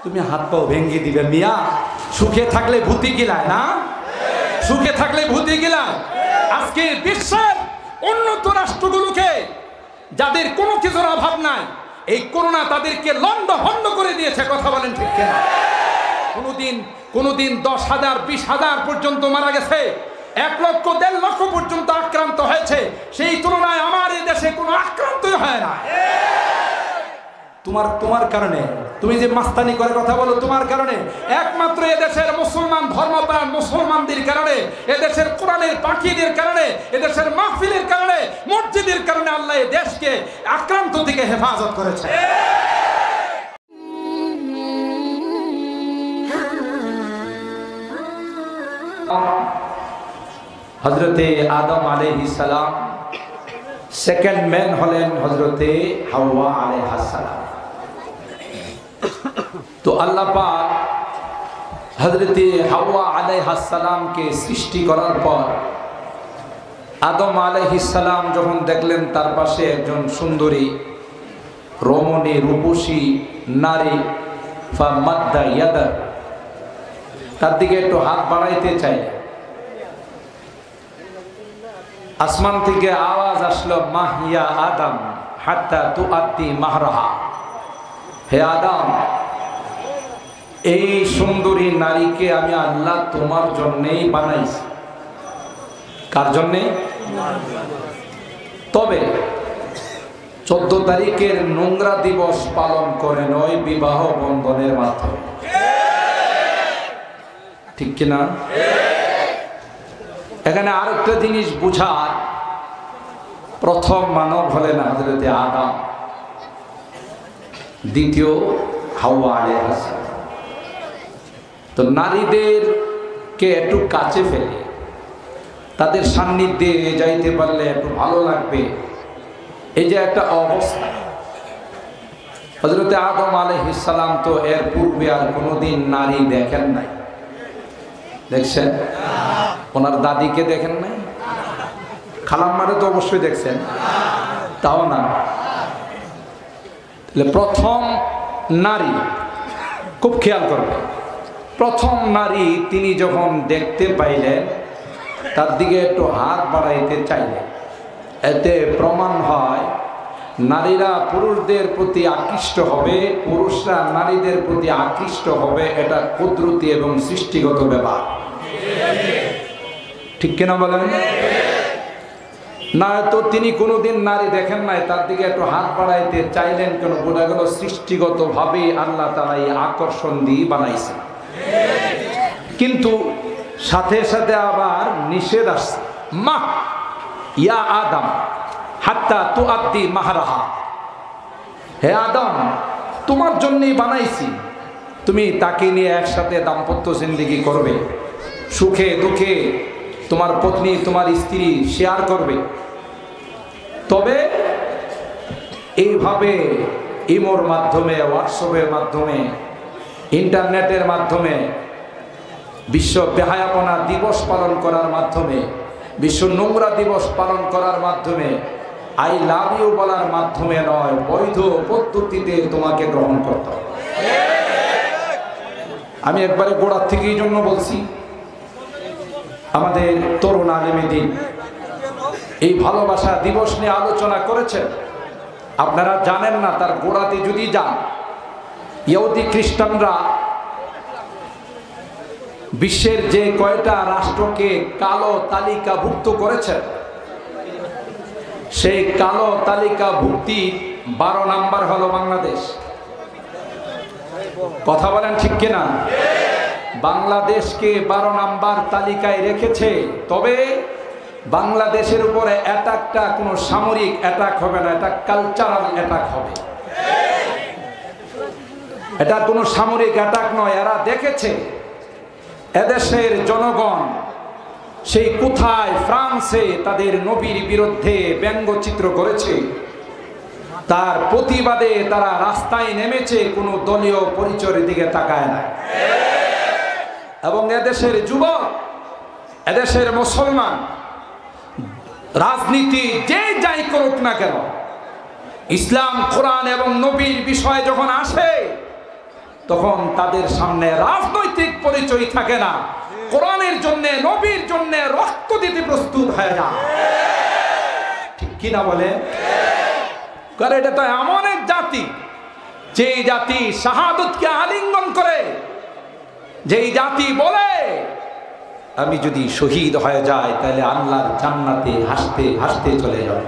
তুমি হাত পাও ভেঙ্গে দিবে মিয়া। সুখে থাকলে ভূতি গিলায় না, সুখে থাকলে ভূতি গিলায়। আজকে বিশ্বের উন্নত রাষ্ট্রগুলোকে যাদের কোনো কিছুর অভাব নাই, এই করোনা তাদেরকে লন্ডভন্ড করে দিয়েছে। কথা বলেন ঠিক কিনা? কোনোদিন 10,000 20,000 পর্যন্ত মারা গেছে, 1 লক্ষ 1.5 লক্ষ পর্যন্ত আক্রান্ত হয়েছে। সেই তুলনায় আমার এই দেশে কোনো আক্রান্তই হয় না। তোমার কারণে, তুমি যে মাস্তানি করে কথা বলো, তোমার কারণে, একমাত্র এদেশের মুসলমান ধর্মপ্রাণ মুসলমানদের কারণে, এদেশের কোরআনের পাখিদের কারণে, এদেশের মাহফিলের কারণে, মসজিদের কারণে আল্লাহ এই দেশকে আক্রান্ত থেকে হেফাজত করেছে। হযরতে আদম আলাইহিস সালাম, সেকেন্ড ম্যান হলেন হযরতে হাওয়া আলাইহিস সালাম। তো আল্লাহ পাক হযরতে হাওয়া আলাইহিস সালামকে সৃষ্টি করার পর আদম আলাইহিস সালাম যখন দেখলেন তার পাশে একজন সুন্দরী রমণী রূপসী নারী, ফামাদ্দা ইয়াদা, তার দিকে একটু হাত বাড়াইতে চাই, আসমান থেকে আওয়াজ আসলো, মাহিয়া আদম হাত্তা তুআতি মাহরাহা। হে আদম, এই সুন্দরী নারীকে আমি আল্লাহ তোমার জন্যই বানাইছি। কার জন্যে? তবে 14 তারিখের নোংরা দিবস পালন করে নয়, বিবাহ বন্ধনের মাধ্যমে। ঠিক কিনা? এখানে আরেকটা জিনিস বুঝার, প্রথম মানব হলেন হযরতে আদম, দ্বিতীয় হাওয়া আলাইহিস সালাম। তো নারীদেরকে একটু কাছে ফেলে তাদের সান্নিধ্যে যাইতে পারলে একটু ভালো লাগবে, এই যে একটা অবস্থা। হযরতে আদম আলাইহিস সালাম তো এর পূর্বে আর কোনোদিন নারী দেখেন নাই। দেখছেন? ওনার দাদিকে দেখেন নাই? খালাম্মারে তো অবশ্যই দেখছেন, তাও না। প্রথম নারী, খুব খেয়াল করবে, প্রথম নারী তিনি যখন দেখতে পাইলেন, তার দিকে একটু হাত বাড়াইতে চাইলেন। এতে প্রমাণ হয় নারীরা পুরুষদের প্রতি আকৃষ্ট হবে, পুরুষরা নারীদের প্রতি আকৃষ্ট হবে। এটা কুদরতি এবং সৃষ্টিগত ব্যাপার। ঠিক কিনা বলেন? না তো তিনি কোনোদিন নারী দেখেন নাই, তার দিকে একটু হাত বাড়াইতে চাইলেন কেন? বোঝা গেল সৃষ্টিগত ভাবে আল্লাহ তাআলা এই আকর্ষণ দিয়ে বানাইছেন। কিন্তু সাথে সাথে আবার নিষেধ আসছে, মা ইয়া আদম হাত্তা তুআদ্দি মাহরাহা। হে আদম, তোমার জন্যই বানাইছি, তুমি তাকে নিয়ে একসাথে দাম্পত্য জিন্দেগি করবে, সুখে দুঃখে তোমার পত্নী তোমার স্ত্রী শেয়ার করবে। তবে এইভাবে ইমোর মাধ্যমে, হোয়াটসঅ্যাপের মাধ্যমে, ইন্টারনেটের মাধ্যমে, বিশ্ব বেহায়াপনা দিবস পালন করার মাধ্যমে, বিশ্ব নোংরা দিবস পালন করার মাধ্যমে, আই লাভ ইউ বলার মাধ্যমে নয়, বৈধ পদ্ধতিতে তোমাকে গ্রহণ করতে হবে। আমি একবারে গোড়ার থেকে এই জন্য বলছি, আমাদের তরুণ আলেমে দ্বীন এই ভালোবাসা দিবস নিয়ে আলোচনা করেছেন। আপনারা জানেন না, তার গোড়াতে যদি যান, ইহুদি খ্রিস্টানরা বিশ্বের যে কয়টা রাষ্ট্রকে কালো তালিকাভুক্ত করেছেন, সেই কালো তালিকাভুক্তি 12 নাম্বার হলো বাংলাদেশ। কথা বলেন ঠিক কিনা? বাংলাদেশকে 12 নাম্বার তালিকায় রেখেছে। তবে বাংলাদেশের উপরে অ্যাটাকটা কোনো সামরিক অ্যাটাক হবে না, এটা কালচারাল অ্যাটাক হবে। এটা কোনো সামরিক অ্যাটাক নয়। এরা দেখেছে এদেশের জনগণ সেই কোথায় ফ্রান্সে তাদের নবীর বিরুদ্ধে ব্যঙ্গচিত্র করেছে, তার প্রতিবাদে তারা রাস্তায় নেমেছে, কোনো দলীয় পরিচয়ের দিকে তাকায় না। এবং এদেশের যুবক, এদেশের মুসলমান, রাজনীতি যে যাই করুক না কেন, ইসলাম কোরআন এবং নবীর বিষয় যখন আসে, তখন তাদের সামনে রাজনৈতিক পরিচয় থাকে না, কোরআনের জন্য, নবীর জন্য রক্ত দিতে প্রস্তুত হয়ে যায়। ঠিক কিনা বলে? কারণ এটা তো এমন এক জাতি, যেই জাতি শাহাদাতকে আলিঙ্গন করে, যেই জাতি বলে আমি যদি শহীদ হয়ে যাই তাহলে আল্লাহর জান্নাতে হাসতে হাসতে চলে যাবে।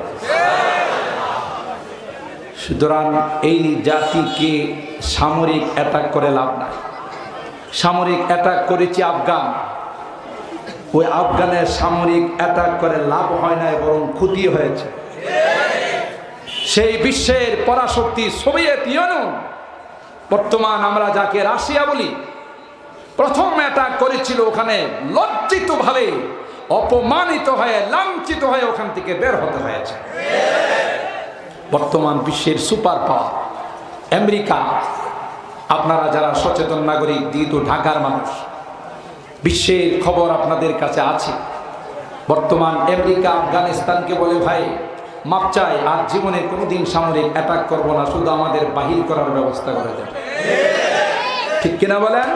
সুতরাং এই জাতিকে সামরিক অ্যাটাক করে লাভ নাই। সামরিক অ্যাটাক করেছে আফগান, ওই আফগানের সামরিক অ্যাটাক করে লাভ হয় নাই, বরং ক্ষতি হয়েছে। সেই বিশ্বের পরাশক্তি সোভিয়েত ইউনিয়ন, বর্তমান আমরা যাকে রাশিয়া বলি, প্রথম অ্যাটাক করেছিল ওখানে, লজ্জিত ভাবে, অপমানিত হয়ে, লাঞ্ছিত হয়ে ওখান থেকে বের হতে হয়েছে। বর্তমান বিশ্বের সুপার পাওয়ার আমেরিকা, আপনারা যারা সচেতন নাগরিক, যেহেতু ঢাকার মানুষ, বিশ্বের খবর আপনাদের কাছে আছে। বর্তমান আমেরিকা আফগানিস্তানকে বলে ভাই মাপ চাই, আর জীবনে কোনোদিন সামরিক অ্যাটাক করবো না, শুধু আমাদের বাহির করার ব্যবস্থা করে দেবে। ঠিক কিনা বলেন?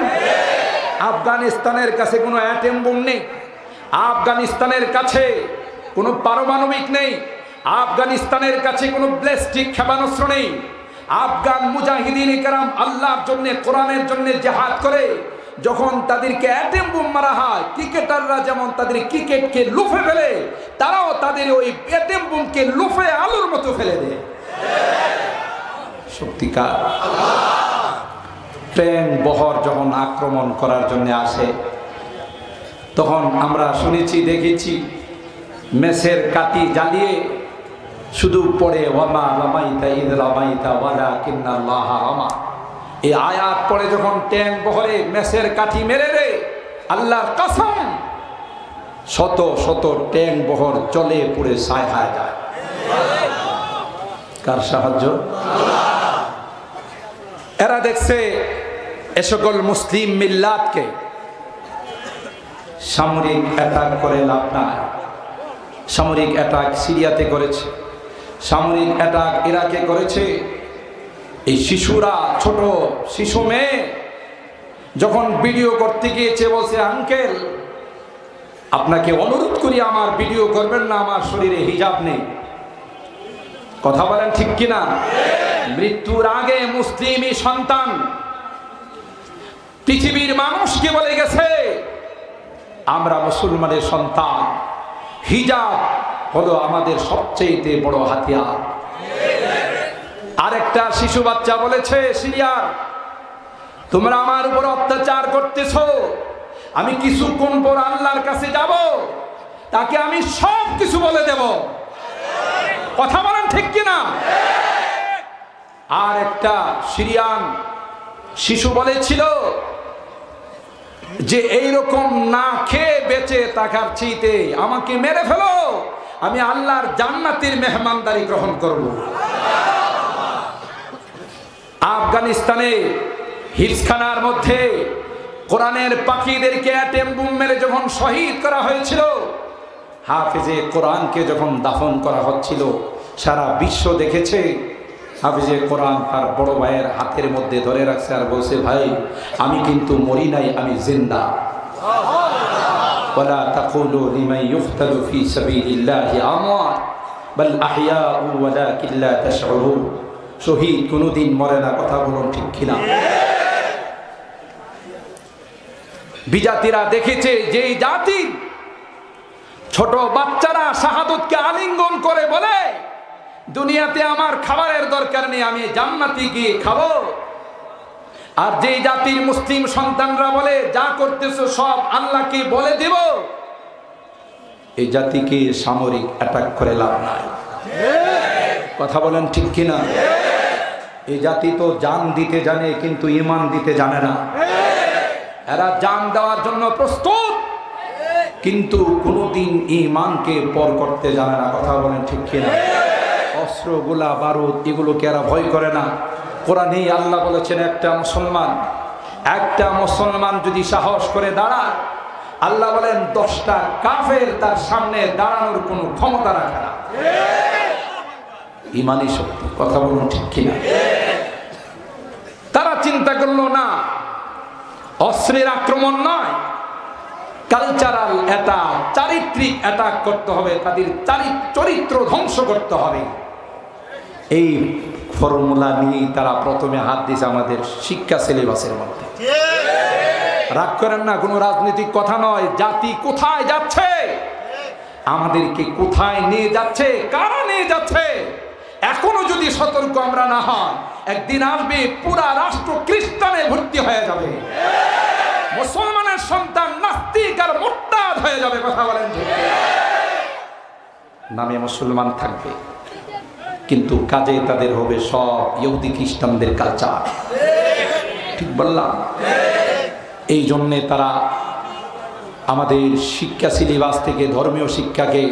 আফগানিস্তানের কাছে কোনো অ্যাটম বোম নেই, আফগানিস্তানের কাছে কোনো পারমাণবিক নেই, আফগানিস্তানের কাছে কোনো ব্যালিস্টিক ক্ষেপণাস্ত্র নেই। আফগান মুজাহিদিন কেরাম আল্লাহর জন্য, কোরআনের জন্য জিহাদ করে যখন তাদেরকে অ্যাটম বোম মারা হয়, ক্রিকেটাররা যেমন তাদের ক্রিকেটকে লুফে ফেলে, তারাও তাদের ওই অ্যাটম বোমকে লুফে আলুর মতো ফেলে দেয়। সত্যিকার ট্রেন বহর যখন আক্রমণ করার জন্য আসে, তখন আমরা শুনেছি, দেখেছি, মেসের কাঠি জ্বালিয়ে শুধু পড়ে ওয়ামা রামাইতা ইদ রামাইতা ওয়ালাকিন্নাল্লাহা রামা। এই আয়াত পড়ে যখন ট্যাঙ্ক বহরে মেসের কাঠি মেরে দেয়, আল্লাহর কসম শত শত ট্যাঙ্ক বহর চলে পুড়ে ছাই হয়ে যায়। কার সাহায্য? এরা দেখছে এ সকল মুসলিম মিল্লাতকে সামরিক অ্যাটাক করে লাভ নাই। সামরিক অ্যাটাক সিরিয়াতে করেছে, সামরিক অ্যাটাক ইরাকে করেছে। এই শিশুরা, ছোট শিশু মেয়ে যখন ভিডিও করতে গিয়েছে, বলছে আঙ্কেল আপনাকে অনুরোধ করি আমার ভিডিও করবেন না, আমার শরীরে হিজাব নেই। কথা বলেন ঠিক কিনা? মৃত্যুর আগে মুসলিমই সন্তান পৃথিবীর মানুষকে বলে গেছে আমরা মুসলমানের সন্তান, হিজাব হলো আমাদের সবচেয়ে বড় হাতিয়ার। আরেকটা শিশু বাচ্চা বলেছে সিরিয়ার, তোমরা আমার উপর অত্যাচার করতেছো, আমি কিছুক্ষণ পর আল্লাহর কাছে যাব, তাকে আমি সব কিছু বলে দেব। কথা বলেন ঠিক কিনা? আর একটা সিরিয়ান শিশু বলেছিল যে এইরকম না খেয়ে বেঁচে থাকার চাইতে আমাকে মেরে ফেলো, আমি আল্লাহর জান্নাতের মেহমানদারি গ্রহণ করব। আফগানিস্তানে হিলসখানার মধ্যে কোরআনের পাখিদেরকে অ্যাটম বোম মেরে যখন শহীদ করা হয়েছিল, হাফেজে কোরআনকে যখন দাফন করা হচ্ছিল, সারা বিশ্ব দেখেছে। হাফেজে কোরআন তার বড় ভাইয়ের হাতের মধ্যে ধরে রাখছে আর বলছে, ভাই আমি কিন্তু মরি নাই, আমি জিন্দা। ওয়ালা তাকুলু লিমান ইউকতালু ফি সাবিলিল্লাহি আমওয়াত বাল আহইয়াউ ওয়ালাকিন লা তাশউরুন। শহীদ কোনদিন মরে না, কথা বলুন ঠিক কিনা? বিজাতিরা দেখেছে যেই জাতি ছোট বাচ্চারা শাহাদাতকে আলিঙ্গন করে বলে দুনিয়াতে আমার খাবারের দরকার নেই, আমি জান্নাতে গিয়ে খাবো, আর যেই জাতির মুসলিম সন্তানরা বলে যা করতেছো সব আল্লাহকে বলে দেব, এই জাতিকে সামরিক অ্যাটাক করে লাভ নাই। কথা বলেন ঠিক কিনা? এই জাতি তো জান দিতে জানে কিন্তু ঈমান দিতে জানে না। এরা জান দেওয়ার জন্য প্রস্তুত কিন্তু কোনোদিন ঈমানকে পর করতে জানে না। কথা বলেন ঠিক কিনা? অস্ত্র, গোলা, বারুদ এগুলোকে এরা ভয় করে না। কোরআনেই আল্লাহ বলেছেন একটা মুসলমান যদি সাহস করে দাঁড়ায়, আল্লাহ বলেন 10টা কাফের তার সামনে দাঁড়ানোর কোনো ক্ষমতা রাখে না। ঈমানি শক্তি। কথা বলুন ঠিক কিনা? তারা চিন্তা করলো না, অস্ত্রের আক্রমণ নয়, কালচারাল অ্যাটাক, চারিত্রিক অ্যাটাক করতে হবে, তাদের চরিত্র ধ্বংস করতে হবে। এই ফর্মুলা নিয়েই তারা প্রথমে হাত দিয়েছে আমাদের শিক্ষা সিলেবাসের মধ্যে। রাগ করেন না, কোনো রাজনৈতিক কথা নয়। জাতি কোথায় যাচ্ছে, আমাদেরকে কোথায় নিয়ে যাচ্ছে, কারা নিয়ে যাচ্ছে, এখনো যদি সতর্ক আমরা না হই, একদিন আসবে পুরা রাষ্ট্র খ্রিস্টানে ভর্তি হয়ে যাবে, মুসলমানের সন্তান নাস্তিক আর মুরতাদ হয়ে যাবে। কথা বলেন ঠিক? নামে মুসলমান থাকবে কিন্তু কাজে তাদের হবে সব ইহুদি খ্রিস্টানদের কালচার। ঠিক বললাম? এই জন্যে তারা আমাদের শিক্ষা সিলেবাস থেকে ধর্মীয় শিক্ষাকে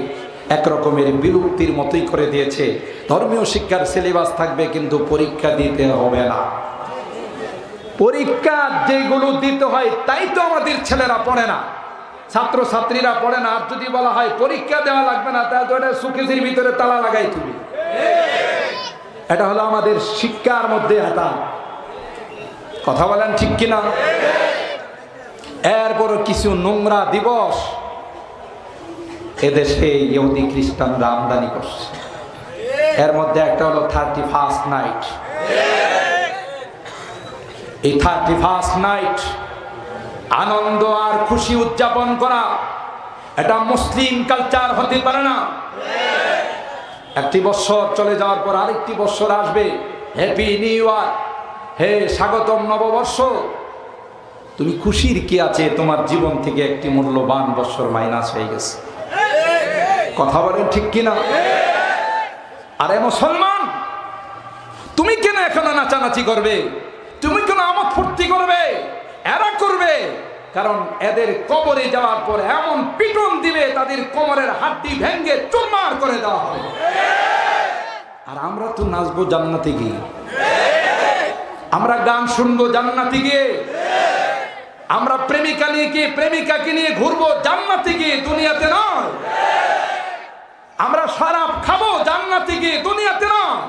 একরকমের বিলুপ্তির মতোই করে দিয়েছে। ধর্মীয় শিক্ষার সিলেবাস থাকবে কিন্তু পরীক্ষা দিতে হবে না। পরীক্ষা যেগুলো দিতে হয় তাই তো আমাদের ছেলেরা পড়ে না, ছাত্র ছাত্রীরা পড়ে না। আর যদি বলা হয় পরীক্ষা দেওয়া লাগবে না, তাহলে তো এটা সুকেসের ভিতরে তালা লাগাই তুমি। এটা হলো আমাদের শিক্ষার মধ্যে এটা। কথা বলেন ঠিক কিনা? এরপর কিছু নোংরা দিবস এদেশে ইহুদি খ্রিস্টানরা আমদানি করছে। এর মধ্যে একটা হলো 31st নাইট। এই 31st নাইট আনন্দ আর খুশি উদযাপন করা, এটা মুসলিম কালচার হতে পারে না। একটি বছর চলে যাওয়ার পর আরেকটি বছর আসবে, হ্যাপি নিউ ইয়ার, হে স্বাগতম নববর্ষ। তুমি খুশির কি আছে? তোমার জীবন থেকে একটি মূল্যবান বছর মাইনাস হয়ে গেছে। কথা বলেন ঠিক কিনা? আরে মুসলমান, তুমি কেন এখনো নাচানাচি করবে? তুমি কেন আমোদ ফুর্তি করবে? এরা করবে, কারণ এদের কবরে যাওয়ার পর এমন পিটন দিবে তাদের কোমরের হাড্ডি ভেঙে চুরমার করে দেওয়া হবে। আর আমরা তো নাচবো জান্নাতে গিয়ে, আমরা গান শুনবো জান্নাতে গিয়ে, আমরা প্রেমিকাকে নিয়ে ঘুরবো জান্নাতে গিয়ে, দুনিয়াতে নয়। আমরা শরাব খাবো জান্নাতে গিয়ে, দুনিয়াতে নয়।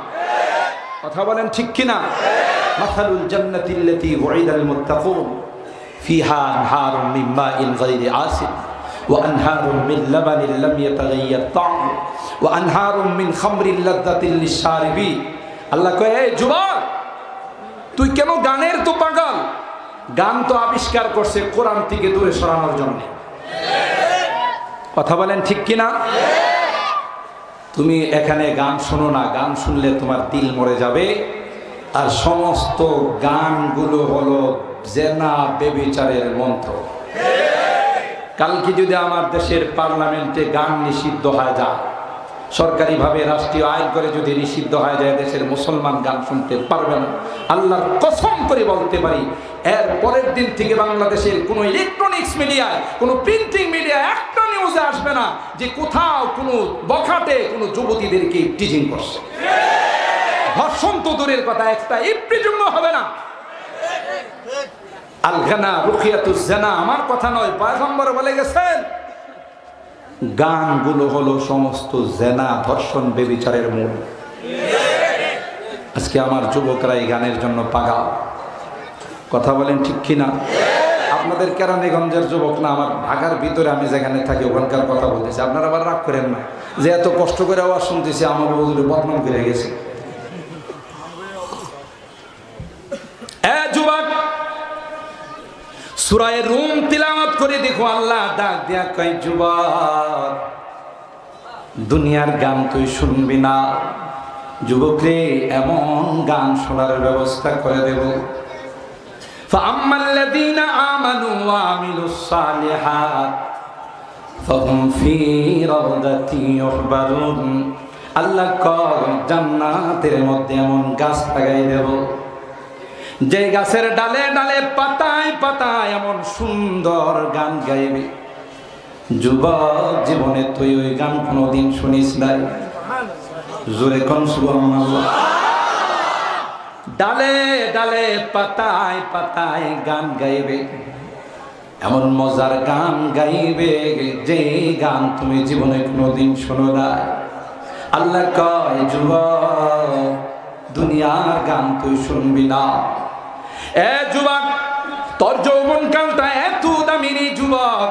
কথা বলেন ঠিক কিনা? মাসালুল জান্নাতিল্লাতী ওয়াইদাল মুত্তাকুন ফিহা আনহারুম মিন মাইন গায়রি আসিন ওয়া আনহারুম মিন লাবানিন লাম ইয়াতাগায়্যার তা'মুহু ওয়া আনহারুম মিন খামরিন লাযযাতিন লিশ-শারিবিন। আল্লাহ কয়, এই যুবক, তুই কেন গানের তো পাগল? গান তো আবিষ্কার করছে কোরআন থেকে দূরে সরানোর জন্য। কথা বলেন ঠিক কিনা? তুমি এখানে গান শোনো না, গান শুনলে তোমার দিল মরে যাবে। আর সমস্ত গানগুলো হলো জেনা বেবিচারের মন্ত্র। কালকে যদি আমার দেশের পার্লামেন্টে গান নিষিদ্ধ হয়ে যায়, সরকারিভাবে রাষ্ট্রীয় আইন করে যদি নিষিদ্ধ হয়ে যায়, দেশের মুসলমান গান শুনতে পারবে না। আল্লাহর কসম করে বলতে পারি, এর পরের দিন থেকে বাংলাদেশের কোনো ইলেকট্রনিক্স মিডিয়ায়, কোনো প্রিন্টিং মিডিয়ায় একটা নিউজে আসবে না যে কোথাও কোনো বখাটে কোনো যুবতীদেরকে টিজিং করছে। ধর্ষণ তো দূরের কথা, একটা ইপ্রিজন্য হবে না। আল গানা রুখিয়াতুজ জানা আমার কথা নয়, পয়গম্বর বলে গেছেন গানগুলো হলো সমস্ত জেনা, ধর্ষণ, বেবিচারের মূল। আজকে আমার যুবকরা এই গানের জন্য পাগল। কথা বলেন ঠিক কিনা? আপনাদের কেরানীগঞ্জের যুবক না, আমার ঢাকার ভিতরে আমি যেখানে থাকি ওখানকার কথা বলতেছি। আপনারা আবার রাগ করেন না যে এত কষ্ট করে আওয়াজ শুনতেছি, আমার বদলে বদনাম করে গেছে। যুবক, সূরা রুম তিলাওয়াত করে দেখো, আল্লাহ ডাক দিয়া কয়, যুবক, দুনিয়ার গান তুই শুনবি না। যুবক রে, এমন গান শোনার ব্যবস্থা করে দেব। ফাআম্মাল্লাযীনা আমানু ওয়া আমিলুস সালিহাত ফাহুম ফী রাওদাতিন ইউহবারুন। আল্লাহ কয়, জান্নাতের মধ্যে এমন গাছ লাগাই দেব, যে গাছের ডালে ডালে পাতায় পাতায় এমন সুন্দর গান গাইবে। যুবক, জীবনে তুই ওই গান কোনোদিন শুনিস নাই? জোরে কোন সুবহানাল্লাহ। ডালে ডালে পাতায় পাতায় গান গাইবে, এমন মজার গান গাইবে যে গান তুমি জীবনে কোনোদিন শোনো নাই। আল্লাহ কয়, যুবক, দুনিয়ার গান তুই শুনবি না, এ যুবক, তোর যৌবনকালটা এত দামি রে যুবক,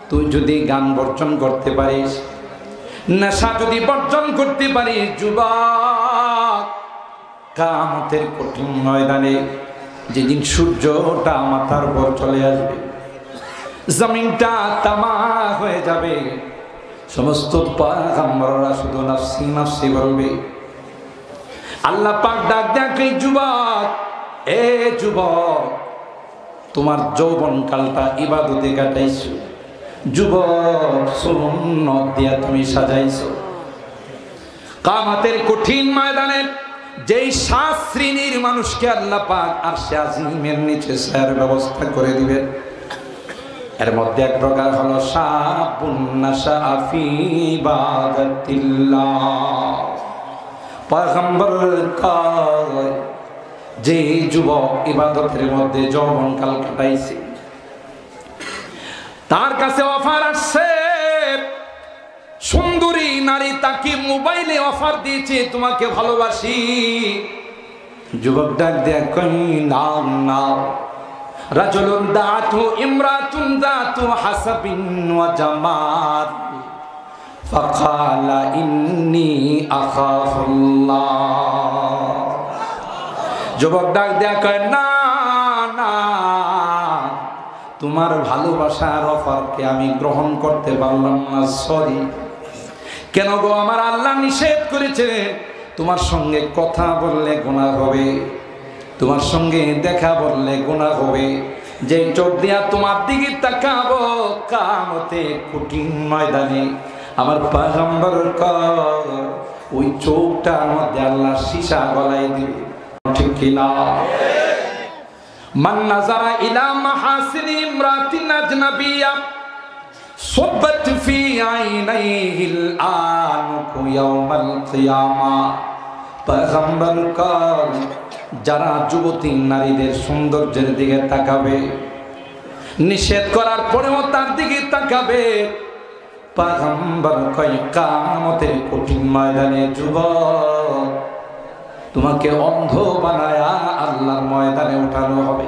তুই যদি গান বর্জন করতে পারিস, নেশা যদি বর্জন করতে পারিস যুবক, কিয়ামতের কঠিন ময়দানে যেদিন সূর্যটা মাথার উপর চলে আসবে, জমিনটা তামা হয়ে যাবে, সমস্ত পয়গম্বররা শুধু নাফসি নাফসি বলবে। আল্লাহ পাক ডাক দেখে, যুবক, এ যুবক, তোমার যৌবনকালটা ইবাদতে কাটাইছো, যুবক সুন্নাত দিয়া তুমি সাজাইছো। কিয়ামতের কঠিন ময়দানে যেই 7 শ্রেণীর মানুষকে আল্লাহ পাক আরশে আজিমের নিচে ছায়ার ব্যবস্থা করে দিবেন, এর মধ্যে এক প্রকার হলো শাবুন নাশা ফি ইবাদাতিল্লাহ। পয়গম্বর কয়, যে যুবক ইবাদতের মধ্যে যৌবনকাল কাটাইছে, তার কাছে অফার আসছে, সুন্দরী নারী তাকে মোবাইলে অফার দিয়েছে, তোমাকে ভালোবাসি। যুবক ডাক দেয়া কই, নাও নাও। রাজুলুন দাতু ইমরাতুন দাতু হাসাবিন ওয়া জামাল ফাকালা ইন্নী আখাফুল্লাহ। যুবক ডাক দেয়া কয়, না না, তোমার ভালোবাসার অফারকে আমি গ্রহণ করতে পারলাম না, সরি। কেন গো? আমার আল্লাহ নিষেধ করেছে, তোমার সঙ্গে কথা বললে গুনাহ হবে, তোমার সঙ্গে দেখা বললে গুনাহ হবে। যে চোখ দিয়া তোমার দিকে তাকাবো, কিয়ামতে কঠিন ময়দানে আমার পয়গম্বর কয়, ওই চোখটার মধ্যে আল্লাহ সীসা গলায় দিবে, ঠিক কি না? মান নাযারা ইলা মাহাসিনি ইমরাতিন আজনাবিয়া সুব্বাত ফি আইনাইহিল আনকু ইয়াউমাল কিয়ামা। পয়গম্বর কয়, যারা যুবতী নারীদের সৌন্দর্যের দিকে তাকাবে, নিষেধ করার পরেও তার দিকে তাকাবে, পয়গম্বর কয়, কিয়ামতের কঠিন ময়দানে যুবক তোমাকে অন্ধ বানায়া আল্লাহর ময়দানে উঠানো হবে।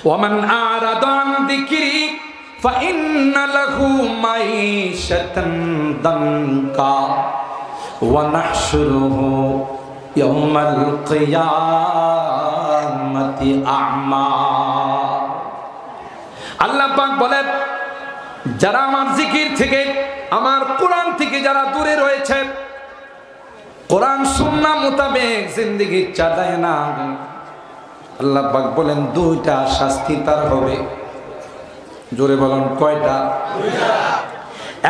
ওয়ামান আরাদা আন যিকরি ফাইন্না লাহু মাইশাতান দানকা ওয়া নাহশুরুহু ইয়াওমাল কিয়ামাতি আ'মা। আল্লাহ পাক বলেন, যারা আমার জিকির থেকে, আমার কোরআন থেকে যারা দূরে রয়েছে, কোরআন সুন্নাহ মোতাবেক জিন্দেগি চালায় না, আল্লাহ পাক বলেন দুইটা শাস্তি তার হবে। জোরে বলেন, কয়টা?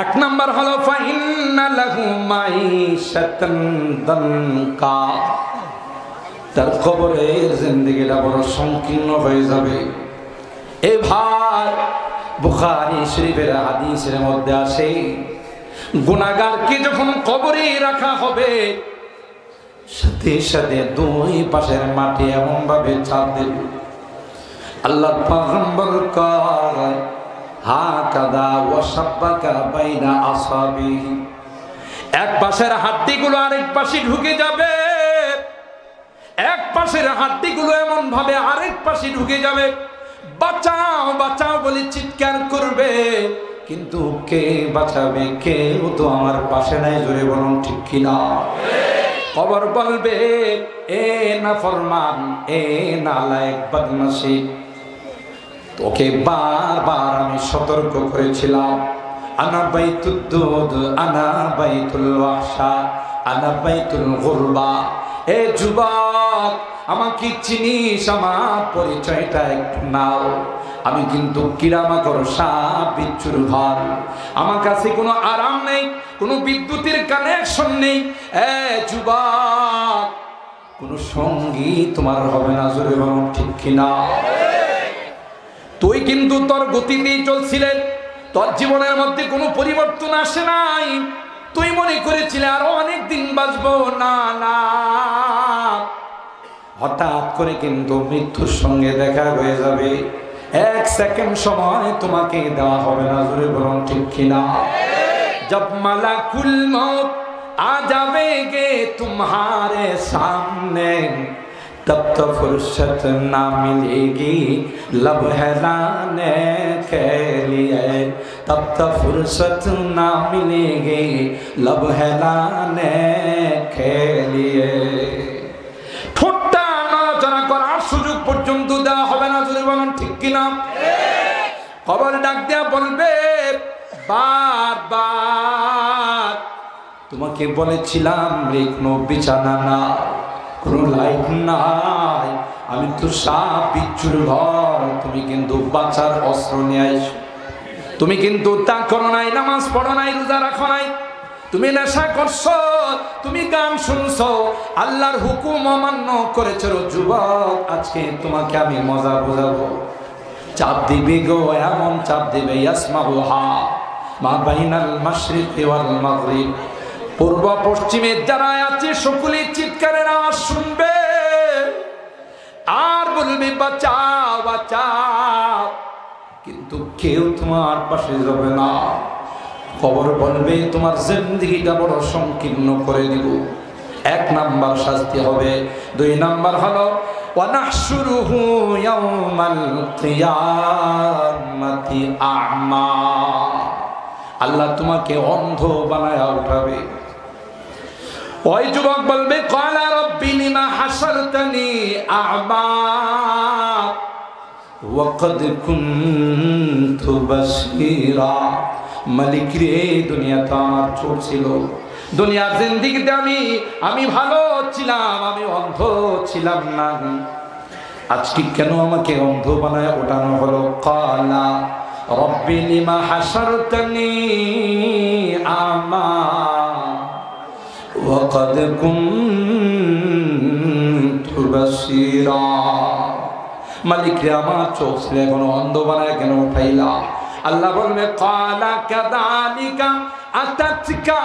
এক নাম্বার হলো ফাইন্না লাহু মাইশাতান দানকা, তার কবরের জিন্দেগিটা বড় সংকীর্ণ হয়ে যাবে। এ ভাই, বুখারী শরীফের হাদিসের মধ্যে আসে, গুনাহগারকে যখন কবরে রাখা হবে, সাথে সাথে দুই পাশের মাটি এমন ভাবে চাপ দেবে, আল্লাহর পয়গম্বর কয়, হাকাদা ওয়াসাব্বাকা বাইনা আসাবিহি, এক পাশের হাড্ডিগুলো আরেক পাশে ঢুকে যাবে, এক পাশের হাড্ডিগুলো এমন ভাবে আরেক পাশে ঢুকে যাবে, বাঁচাও বাঁচাও বলে চিৎকার করবে, কিন্তু কে বাঁচাবে? কেউ তো আমার পাশে নাই। জোরে বলুন, ঠিক কিনা? কবর বলবে, এ নাফরমান, এ নালায়েক বদমাশি, তোকে বারবার আমি সতর্ক করেছিলাম, আনা বাইতুদ দুদ, আনা বাইতুল ওয়াহশা, আনা বাইতুল গুরবা। এ যুবক, আমাকে চিনিস? আমার পরিচয়টা একটু নাও। আমি কিন্তু কিরামাকর সাপ বিচ্ছুর ঘর, আমার কাছে কোনো আরাম নেই, কোনো বিদ্যুতের কানেকশন নেই। এ যুবক, কোনো সঙ্গী তোমার হবে না। জোরে বলুন, ঠিক কিনা? তুই কিন্তু তোর গতিতেই চলছিলেন, তোর জীবনের মধ্যে কোনো পরিবর্তন আসে নাই। তুই মনে করেছিলে আরো অনেক দিন বাঁচবো, না না, হঠাৎ করে কিন্তু মৃত্যুর সঙ্গে দেখা হয়ে যাবে। এক সেকেন্ড সময় তোমাকে দেওয়া হবে না। জোরে বলুন, ঠিক কিনা? जब मलाकुल मौत आ जावेगे तुम्हारे सामने, तब तो फुर्सत ना मिलेगी लब हैलाने के लिए, तब तो फुर्सत ना मिलेगी लब हैलाने के लिए। ঠোঁটটা নড়াচড়া করার সুযোগ পর্যন্ত দেওয়া হবে না, যদি বলেন ঠিক কিনা। কবর ডাক দেয়া বলবে বারবার, তোমাকে বলেছিলাম রে কোনো বিছানা না, কোনো লাইট নাই, আমি তো সাপ বিচ্ছুর ঘর, তুমি কিন্তু বাঁচার অস্ত্র নিয়ে আইছো। তুমি কিন্তু তা করো নাই, নামাজ পড়ো নাই, রোজা রাখো নাই, তুমি নেশা করছো, তুমি গান শুনছো, আল্লাহর হুকুম অমান্য করেছো যুবক। আজকে তোমাকে আমি মজা বোঝাবো। চাপ দিবে গো এমন চাপ দিবে, ইয়াসমাউহা মা বাইনাল মাশরিকি ওয়াল মাগরিব, পূর্ব পশ্চিমে যারা আছে সকলে চিৎকারের আওয়াজ শুনবে আর বলবে বাঁচাও বাঁচাও, কিন্তু কেউ তোমার পাশে যাবে না। কবর বলবে তোমার জিন্দেগিটা বড় সংকীর্ণ করে দিব। এক নাম্বার শাস্তি হবে। দুই নাম্বার হলো ওয়ানাহশুরুহু ইয়াউমাল কিয়ামাতি আ'মা, আল্লাহ তোমাকে অন্ধ বানায়া উঠাবে। ওই যুবক বলবে ক্বালা রাব্বি লিমা হাশারতানি আ'মা ওয়া ক্বাদ কুনতু বাসীরা, মালিক রে দুনিয়াতে আমার চোখ ছিল, দুনিয়ার জিন্দেগিতে আমি ভালো ছিলাম, আমি অন্ধ ছিলাম না, আজকে কেন আমাকে অন্ধ বানায় ওঠানো হলো। ক্বালা রাব্বি লিমা হাশারতানি আ'মা ওয়া ক্বাদ কুনতু বাসীরা, মালিক রে আমার চোখ ছিল, এখন অন্ধ বানায় কেন উঠাইলা। আল্লাহ বলবে ক্বালা কাযালিকা আতাতকা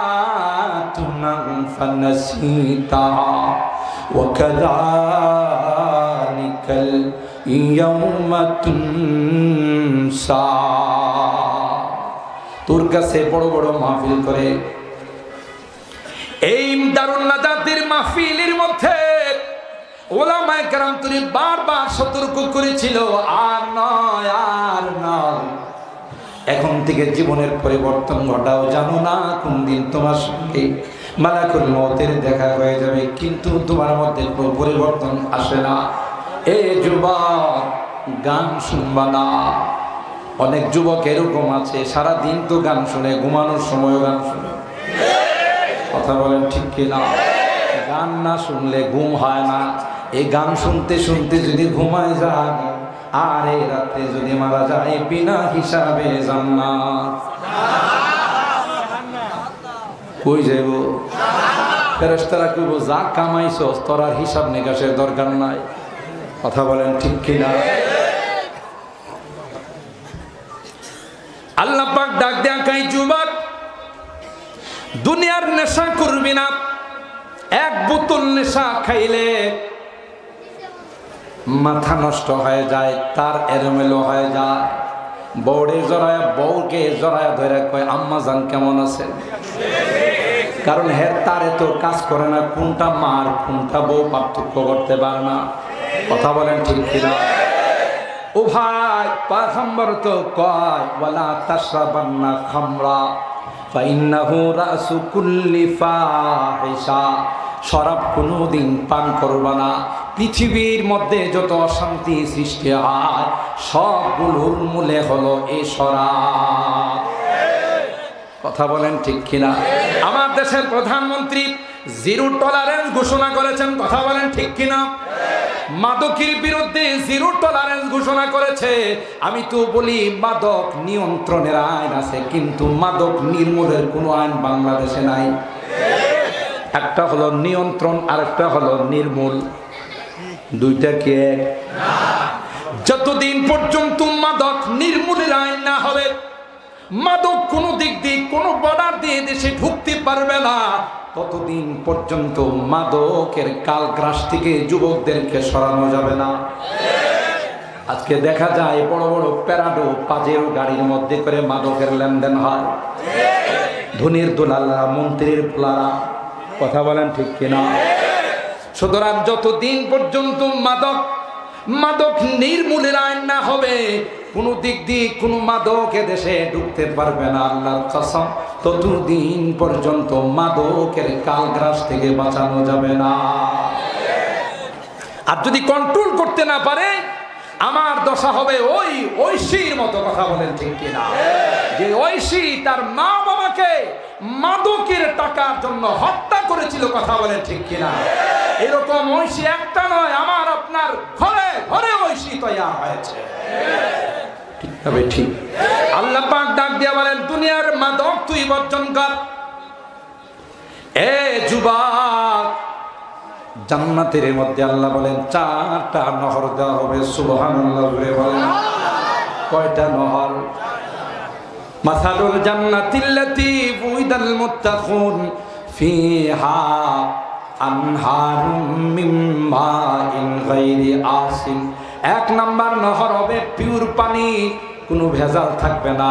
আয়াতুনা ফানাসিতাহা ওয়া কাযালিকাল ইয়াউমা তুনসা। তোর কাছে বড় বড় মাহফিল করে, এই দারুন নাজাতের মাহফিলের মধ্যে ওলামায়ে কেরাম তুমি বারবার সতর্ক করেছিল, আর নয় আর নয়, এখন থেকে জীবনের পরিবর্তন ঘটাও। জানো না কোন দিন তোমার সঙ্গে মালাকুল মউতের দেখা হয়ে যাবে, কিন্তু তোমার মধ্যে কোনো পরিবর্তন আসে না। এ যুবক গান শুনবা না। অনেক যুবক এরকম আছে সারা দিন তো গান শুনে, ঘুমানোর সময়ও গান শুনে। কথা বলেন ঠিক কিনা? গান না শুনলে ঘুম হয় না। এই গান শুনতে শুনতে যদি ঘুমায় যায় আর এই রাতে যদি মারা যায়, বিনা হিসাবে জান্নাত। কই যাইব? ফেরেশতারা কইব যা কামাইছস তোর আর হিসাব নিকাশের দরকার নাই। কথা বলেন ঠিক কিনা? আল্লাহ পাক ডাক দেয়া কই যুবক দুনিয়ার নেশা করবি না। এক বোতল নেশা খাইলে মাথা নষ্ট হয়ে যায়, তার এলোমেলো হয়ে যায়। বউরে জড়ায়, বউকে জড়ায় ধরে কয় আম্মা জান কেমন আছেন, কারণ হের তার এত কাজ করে না, কোনটা মার কোনটা বউ পার্থক্য করতে পারে না। কথা বলেন ঠিক কিনা? ও ভাই পয়গম্বর তো কয় ওয়ালা তাশরাবান্না খামরা ফাইন্নাহু রাসু কুল্লি ফাহিশা, শরাব কোনোদিন পান করবা না। পৃথিবীর মধ্যে যত অশান্তি সৃষ্টি হয় সবগুলোর মূলে হলো এই শরাব। কথা বলেন ঠিক কিনা? আমার দেশের প্রধানমন্ত্রী জিরো টলারেন্স ঘোষণা করেছেন। কথা বলেন ঠিক কিনা? মাদকের বিরুদ্ধে জিরো টলারেন্স ঘোষণা করেছে। আমি তো বলি মাদক নিয়ন্ত্রণের আইন আছে, কিন্তু মাদক নির্মূলের কোনো আইন বাংলাদেশে নাই। একটা হলো নিয়ন্ত্রণ, আরেকটা হলো নির্মূল। দুইটা কি এক? যতদিন পর্যন্ত মাদক নির্মূলের আইন না হবে, মাদক কোনো দিক দিয়ে কোনো বর্ডার দিয়ে দেশে ঢুকতে পারবে না, ততদিন পর্যন্ত মাদকের কালগ্রাস থেকে যুবকদেরকে সরানো যাবে না। আজকে দেখা যায় বড় বড় প্যারাডো পাজেরো গাড়ির মধ্যে করে মাদকের লেনদেন হয়। ধনীর দোলালা, মন্ত্রীর পোলারা। কথা বলেন ঠিক কিনা? সুতরাং যতদিন পর্যন্ত মাদক নির্মূলের আইন না হবে, কোন দিক দিয়ে কোন মাদক দেশে ঢুকতে পারবে না আল্লাহর কসম, ততদিন পর্যন্ত মাদকের কালগ্রাস থেকে বাঁচানো যাবে না। আর যদি কন্ট্রোল করতে না পারে, আমার দশা হবে ওই ঐশীর মতো। কথা বলেন ঠিক কিনা? যে ঐশী তার মা বাবাকে মাদকের টাকার জন্য হত্যা করেছিল। কথা বলেন ঠিক কিনা? এরকম ঐশী একটা নয়, আমার আপনার ঘরে ঘরে ঐশী তৈরি হয়েছে। ঠিক তবে ঠিক। আল্লাহ পাক ডাক দিয়া বলেন, দুনিয়ার মাদক তুই বর্জন কর। এ যুবক, জান্নাতের মধ্যে আল্লাহ বলেন 4টা নহর দেওয়া হবে। সুবহানাল্লাহ বলেন। কয়টা নহর? মাসালুল জান্নাতিল্লাতী উইদাল মুত্তাকুন ফিহা আনহারুম মিন মাইন গায়রি আসিন। 1 নাম্বার নহর হবে পিওর পানি, কোনো ভেজাল থাকবে না।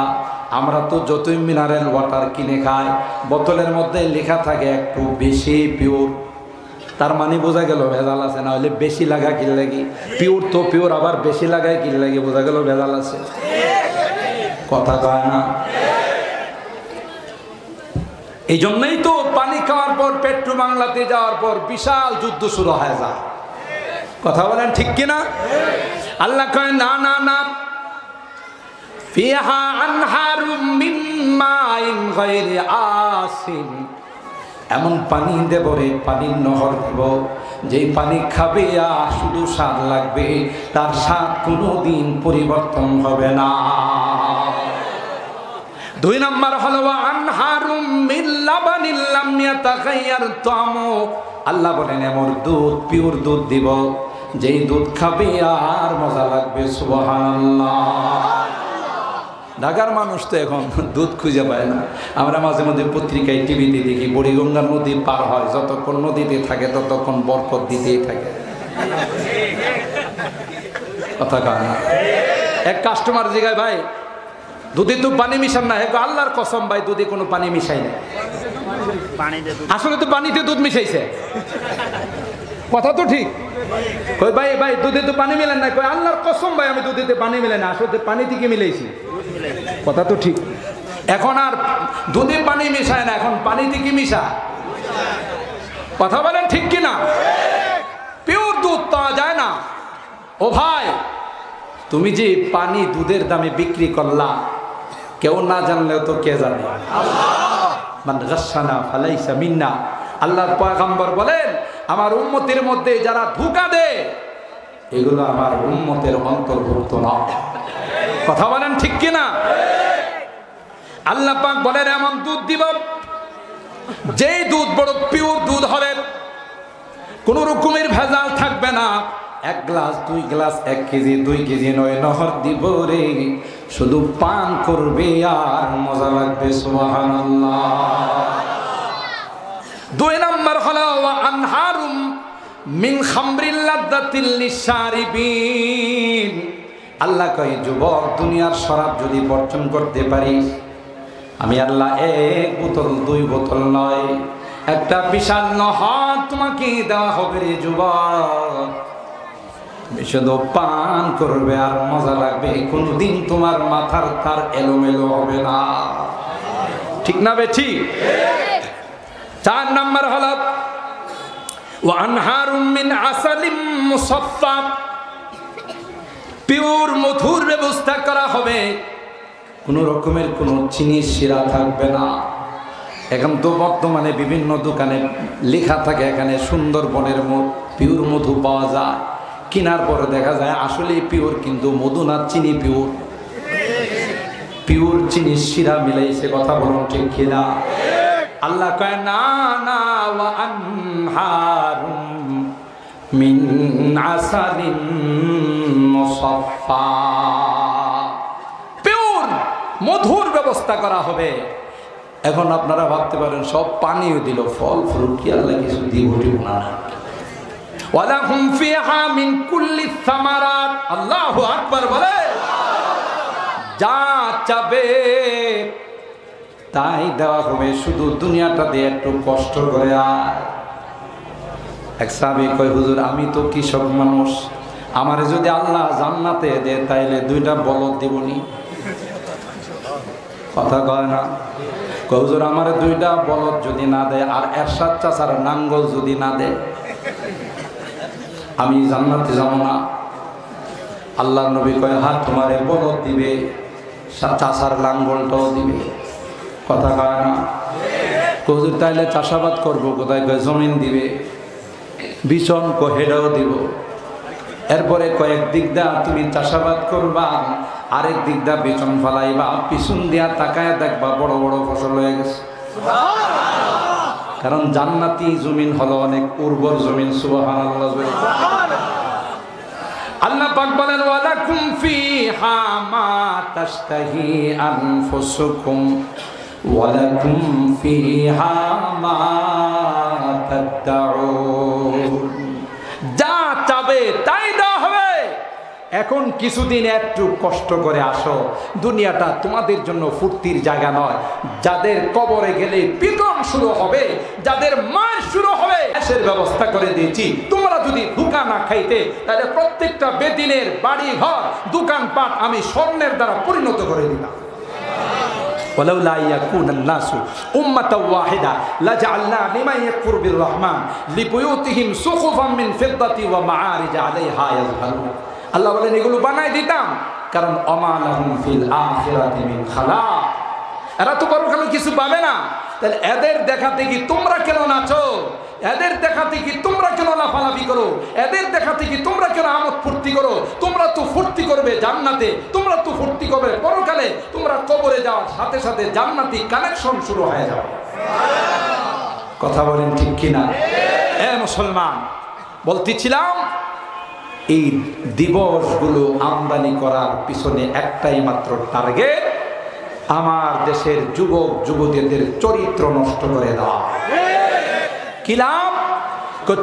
আমরা তো যতই মিনারেল ওয়াটার কিনে খাই, বোতলের মধ্যে লেখা থাকে একটু বেশি পিওর, তার মানে বোঝা গেল ভেজাল আছে। না হলে বেশি লাগা কি লাগি? পিওর তো পিওর, আবার বেশি লাগায় কি লাগে? বোঝা গেল ভেজাল আছে। কথা কয় না? এই জন্যই তো পানি খাওয়ার পর পেট্রো বাংলাতে যাওয়ার পর বিশাল যুদ্ধ শুরু হয়ে যায়। কথা বলেন ঠিক কিনা? আল্লাহ কয় না না না, ফিহা আনহারুম মিন মাইন গায়রি আসিন। এমন পানি দেব রে, পানির নহর দেব, যেই পানি খাবে আর শুধু স্বাদ লাগবে, তার স্বাদ কোনোদিন পরিবর্তন হবে না। 2 নাম্বার হলো আনহারুম মিন লাবানিল লাম ইয়াতাগায়্যার তা'মু। আল্লাহ বলেন এমন দুধ, পিওর দুধ দিব, যেই দুধ খাবে আর মজা লাগবে। সুবহানাল্লাহ। ঢাকার মানুষ তো এখন দুধ খুঁজে পায় না। আমরা মাঝে মধ্যে পত্রিকায়, টিভিতে দেখি বুড়িগঙ্গার নদী পার হয়, যতক্ষণ নদীতে থাকে ততক্ষণ বরকত দিতেই থাকে। কথা কয় না? এক কাস্টমার জিগায়, ভাই দুধে তো পানি মিশান না? আল্লাহর কসম ভাই, দুধে কোনো পানি মিশাই না। আসলে তো পানিতে দুধ মিশাইছে। কথা তো ঠিক। কই ভাই ভাই দুধে তো পানি মিলেন না? কই আল্লাহর কসম ভাই, আমি দুধেতে পানি মিলে না, আসলে পানি থেকে মিলাইছি। কথা তো ঠিক। এখন আর দুধে পানি মিশায় না, এখন পানি থেকে মিশা। কথা বলেন ঠিক কিনা? পিওর দুধ পাওয়া যায় না। ও ভাই, তুমি যে পানি দুধের দামে বিক্রি করলা, কেউ না জানলেও তো কে জানে? মান গাশশানা ফালাইসা মিন্না। আল্লাহর পয়গম্বর বলেন, আমার উম্মতের মধ্যে যারা ধোঁকা দেয়, এগুলো আমার উম্মতের অন্তর্ভুক্ত না। কথা বলেন ঠিক কিনা? আল্লাহ পাক বলেন এমন দুধ দিব, যেই দুধ বড় পিওর দুধ হবে, কোন রকমের ভেজাল থাকবে না। 1 গ্লাস 2 গ্লাস 1 কেজি 2 কেজি নয়, নহর দিব রে, শুধু পান করবে আর মজা লাগবে। সুবহানাল্লাহ। 2 নাম্বার হলো আনহারুম মিন খামরিল লাযযাতিল লিশারিবিন। আল্লাহ কয়, যুবক, দুনিয়ার শরাব যদি বর্জন করতে পারিস, আমি আল্লাহ 1 বোতল 2 বোতল নয়, একটা বিশাল নহর তোমাকে দেওয়া হবে রে যুবক। শুধু পান করবে আর মজা লাগবে, কোনদিন তোমার মাথার তার এলোমেলো হবে না। ঠিক না বে ঠিক? 4 নাম্বার হলো ওয়া আনহারুম মিন আসালিম মুসাফফা। পিওর মধুর ব্যবস্থা করা হবে, কোন রকমের কোনো চিনির শিরা থাকবে না। এখন তো বর্তমানে বিভিন্ন দোকানে লেখা থাকে এখানে সুন্দরবনের পিওর মধু পাওয়া যায়, কেনার পরে দেখা যায় আসলে পিওর, কিন্তু মধু না, চিনি পিওর। পিওর চিনির শিরা মিলাইছে। কথা বলুন ঠিক কিনা? আল্লাহ কয় না না, ওয়া আনহারুম মিন আসালিন মুসাফফা। পিওর মধুর ব্যবস্থা করা হবে। এখন আপনারা ভাবতে পারেন সব পানিও দিল, ফল ফ্রুট কি আল্লাহ কিছু দিব না? ওয়ালাহুম ফিহা মিন কুল্লি সামারাত। আল্লাহু আকবার বলে, যা চাবে তাই দেওয়া হবে, শুধু দুনিয়াটা দিয়ে একটু কষ্ট করে আয়। এক সাহাবী কয়, হুজুর আমি তো কৃষক মানুষ, আমারে যদি আল্লাহ জান্নাতে দেয় তাইলে 2টা বলদ দিবনি। কথা কয় না? কয় হুজুর আমারে 2টা বলদ যদি না দেয় আর এরশাদ চাচার নাঙ্গল যদি না দেয় আমি জান্নাতে যাব না। আল্লাহর নবী কয়, হ্যাঁ তোমারে বলদ দিবে, চাচার লাঙ্গলটাও দিবে। কথা কয় না? হুজুর তাইলে চাষাবাদ করবো কোথায়? কয় জমিন দিবে, বিছন হেডাও দিব। এরপরে কয়েক দিক দা তুমি চাষাবাদ করবা, আরেক দিক দা বিছন ফালাইবা, পিছন দিয়া তাকায় দেখবা বড় বড় ফসল হয়ে গেছে। কারণ জান্নাতি জমিন হলো অনেক উর্বর জমিন। সুবহানাল্লাহ। আল্লাহ পাক বলেন, ওয়ালাকুম ফিহা মা তাশতাহি আনফুসুকুম ওয়ালাকুম ফিহা মা তাদউন। যা চাবে তাই দেওয়া হবে। এখন কিছুদিন একটু কষ্ট করে আসো, দুনিয়াটা তোমাদের জন্য ফুর্তির জায়গা নয়। যাদের কবরে গেলে পিটন শুরু হবে, যাদের মার শুরু হবে, এসের ব্যবস্থা করে দিয়েছি। তোমরা যদি ধোঁকা না খাইতে তাহলে প্রত্যেকটা বেদিনের বাড়ি ঘর দোকানপাট আমি স্বর্ণের দ্বারা পরিণত করে দিতাম। ولولا يكون الناس أمة واحدة لجعلنا لمن يكفر بالرحمن لبيوتهم سقفا من فضة ومعارج عليها يظهرون। আল্লাহ বলেন এগুলো বানাই দিতাম, কারণ ওমা লাহুম ফিল আখিরাতি মিন খালাক। এরা তো পরকালে কিছু পাবে না, তাহলে এদের দেখাতে কি তোমরা কেন নাচো? এদের দেখাতে কি তোমরা কেন লাফালাফি করো? এদের দেখাতে কি তোমরা কেন আমোদ ফুর্তি করো? তোমরা তো ফুর্তি করবে জান্নাতে, তোমরা তো ফুর্তি করবে পরকালে। তোমরা কবরে যাওয়ার সাথে সাথে জান্নাতি কানেকশন শুরু হয়ে যাবে। কথা বলেন ঠিক কিনা? মুসলমান, বলতেছিলাম এই দিবসগুলো আমদানি করার পিছনে একটাই মাত্র টার্গেট, আমার দেশের যুবক যুবতীদের চরিত্র নষ্ট করে দেওয়া। কি লাভ?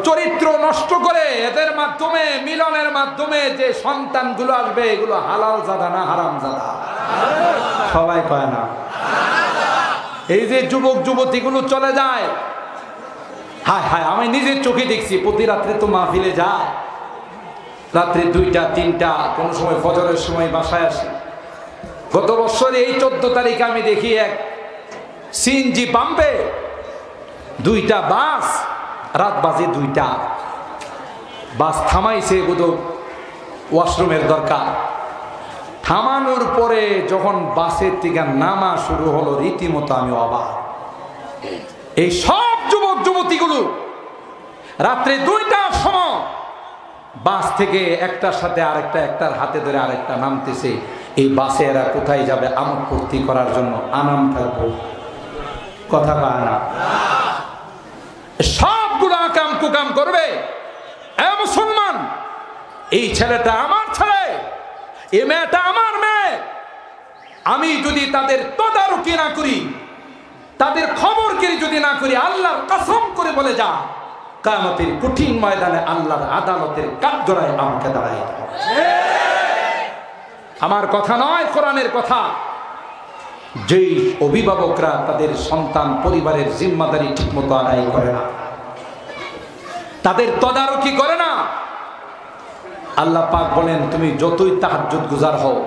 চরিত্র নষ্ট করে এদের মাধ্যমে, মিলনের মাধ্যমে যে সন্তানগুলো আসবে এগুলো হালাল জাদা না হারাম জাদা? সবাই কয় না। এই যে যুবক যুবতীগুলো চলে যায়, হায় হায়, আমি নিজের চোখে দেখছি। প্রতি রাত্রে তো মাহফিলে যায়, রাত্রে 2টা 3টা, কোন সময় ফজরের সময় বাসায় আসে। গত বছর এই 14 তারিখে আমি দেখি এক সিএনজি পাম্পে 2টা বাস, রাত বাজে 2টা, বাস থামাইছে বোধহয় ওয়াশরুমের দরকার। থামানোর পরে যখন বাসের থেকে নামা শুরু হলো, রীতিমতো আমি অবাক। এই সব যুবক যুবতীগুলো রাত্রে 2টার সময় বাস থেকে একটার সাথে আরেকটা, একটার হাতে ধরে আরেকটা নামতেছে। এই বাসে এরা কোথায় যাবে? আমোদ ফুর্তি করার জন্য। আনাম থাকবো? কথা কয় না? সবগুলো আকাম কুকাম করবে। এ মুসলমান, এই ছেলেটা আমার ছেলে, এই মেয়েটা আমার মেয়ে। আমি যদি তাদের তদারকি না করি, তাদের খবরগিরি যদি না করি, আল্লাহর কসম করে বলে যা, কিয়ামতের কঠিন ময়দানে আল্লাহর আদালতের কাঠগড়ায় আমাকে দাঁড়াই। আমার কথা নয়, কোরআনের কথা। যেই অভিভাবকরা তাদের সন্তান পরিবারের জিম্মাদারি ঠিকমতো আদায় করে না, তাদের তদারকি করে না, আল্লাহ পাক বলেন তুমি যতই তাহাজ্জুদ গুজার হও,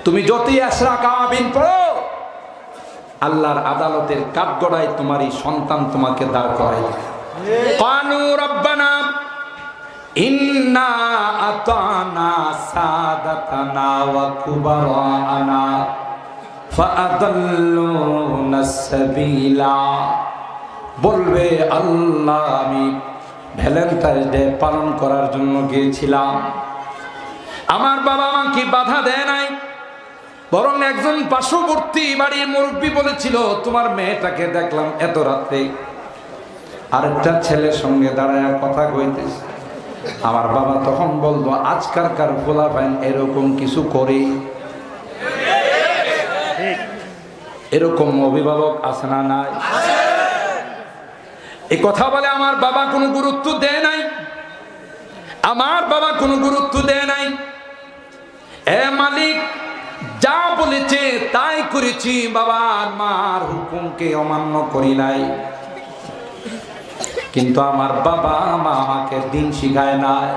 তুমি যতই আশরাক আবিন পড়ো, আল্লাহর আদালতের কাঠগড়ায় তোমারই সন্তান তোমাকে দাঁড় করাই দেবে। কানু রব্বানা ইন্না আতানা সাদাতানা ওয়া কুবারানা ফাআদাল্লুনা সাবিলা। বলবে আল্লাহ আমি ভ্যালেন্টাইন্স ডে পালন করার জন্য গিয়েছিলাম, আমার বাবা আমাকে বাধা দেয় নাই, বরং একজন পার্শ্ববর্তী বাড়ির মুরব্বী বলেছিল তোমার মেয়েটাকে দেখলাম এত রাত্রে আরেকটা ছেলের সঙ্গে দাঁড়ায় কথা কইতেছে। আমার বাবা তখন বলতো আজকালকার পোলাপাইন এরকম কিছু করে। এরকম অভিভাবক আছে না? নাই? এই কথা বলে আমার বাবা কোনো গুরুত্ব দেয় নাই, আমার বাবা কোনো গুরুত্ব দেয় নাই। এ মালিক যা বলেছে তাই করেছি, বাবার মার হুকুমকে অমান্য করি নাই। কিন্তু আমার বাবা মা আমাকে দিন শিখায় নাই,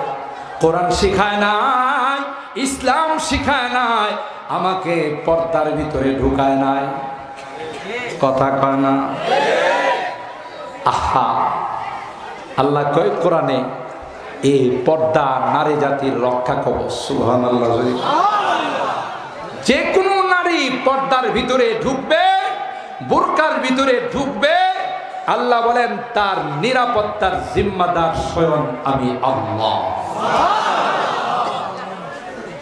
কোরআন শিখায় নাই, ইসলাম শিখায় নাই, আমাকে পর্দার ভিতরে ঢুকায় নাই। কথা কয় না? আহা, আল্লাহ কয় কোরআনে, এই পর্দা নারী জাতির রক্ষা কবচ। সুবহানাল্লাহ। যে কোনো নারী পর্দার ভিতরে ঢুকবে, বুরকার ভিতরে ঢুকবে, আল্লাহ বলেন তার নিরাপত্তার জিম্মাদার স্বয়ং আমি আল্লাহ।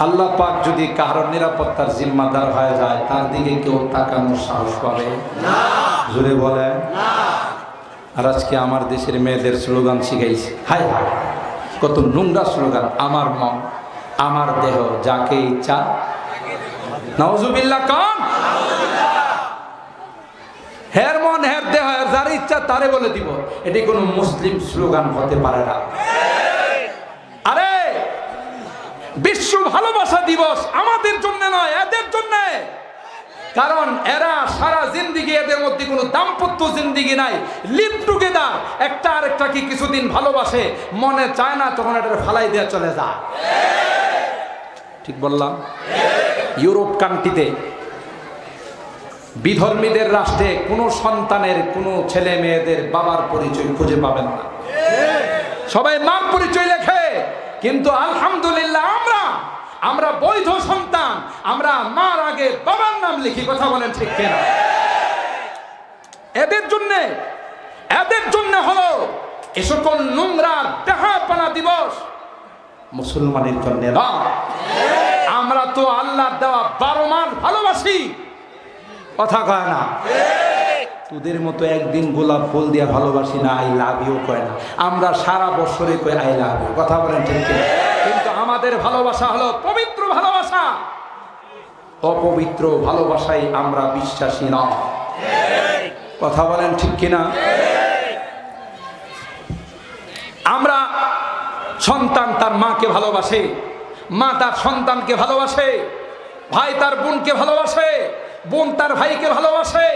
আল্লাহ পাক যদি কারোর নিরাপত্তার জিম্মাদার হয়ে যায়, তার দিকে কেউ তাকানোর সাহস পাবে না। জোরে বলে না। আর আজকে আমার দেশের মেয়েদের স্লোগান শিখাইছে, হায় হায় কত নোংরা স্লোগান। আমার মন, আমার দেহ, যাকে ইচ্ছা। নাউজুবিল্লাহ কন। হের মন, হের দেহ, যার ইচ্ছা তারে বলে দিব, এটি কোনো মুসলিম স্লোগান হতে পারে না। আরে বিশ্ব ভালোবাসা দিবস আমাদের জন্য নয়, এদের জন্য। কারণ এরা সারা জিন্দিগি, এদের মধ্যে কোনো দাম্পত্য জিন্দিগি নাই, লিভ টুগেদার। একটা আরেকটাকে কিছুদিন ভালোবাসে, মনে চায় না তখন এটা ফালাই দিয়ে চলে যায়। ঠিক বললাম? ইউরোপ কান্ট্রিতে, বিধর্মীদের রাষ্ট্রে কোনো সন্তানের, কোনো ছেলে মেয়েদের বাবার পরিচয় খুঁজে পাবেন না, সবাই মার পরিচয় লেখে। কিন্তু আলহামদুলিল্লাহ আমরা বৈধ সন্তান, আমরা মার আগে বাবার নাম লিখি। কথা বলেন ঠিক কিনা? এদের জন্য হলো এ সকল নোংরা ডাহাপানা দিবস, মুসলমানের জন্য না। আমরা তো আল্লাহর দেওয়া 12 মাস ভালোবাসি। কথা কয় না? তোদের মতো একদিন গোলাপ ফুল দিয়ে ভালোবাসি না, আই লাভ ইউ কয় না। আমরা সারা বছরে কই আই লাভ ইউ। কথা বলেন ঠিক কিনা? কিন্তু আমাদের ভালোবাসা হলো পবিত্র ভালোবাসা। অপবিত্র ভালোবাসায় আমরা বিশ্বাসী না। কথা বলেন ঠিক কিনা? আমরা, সন্তান তার মাকে ভালোবাসে, মা তার সন্তানকে ভালোবাসে, ভাই তার বোনকে ভালোবাসে, বোন তার ভাইকে ভালোবাসে,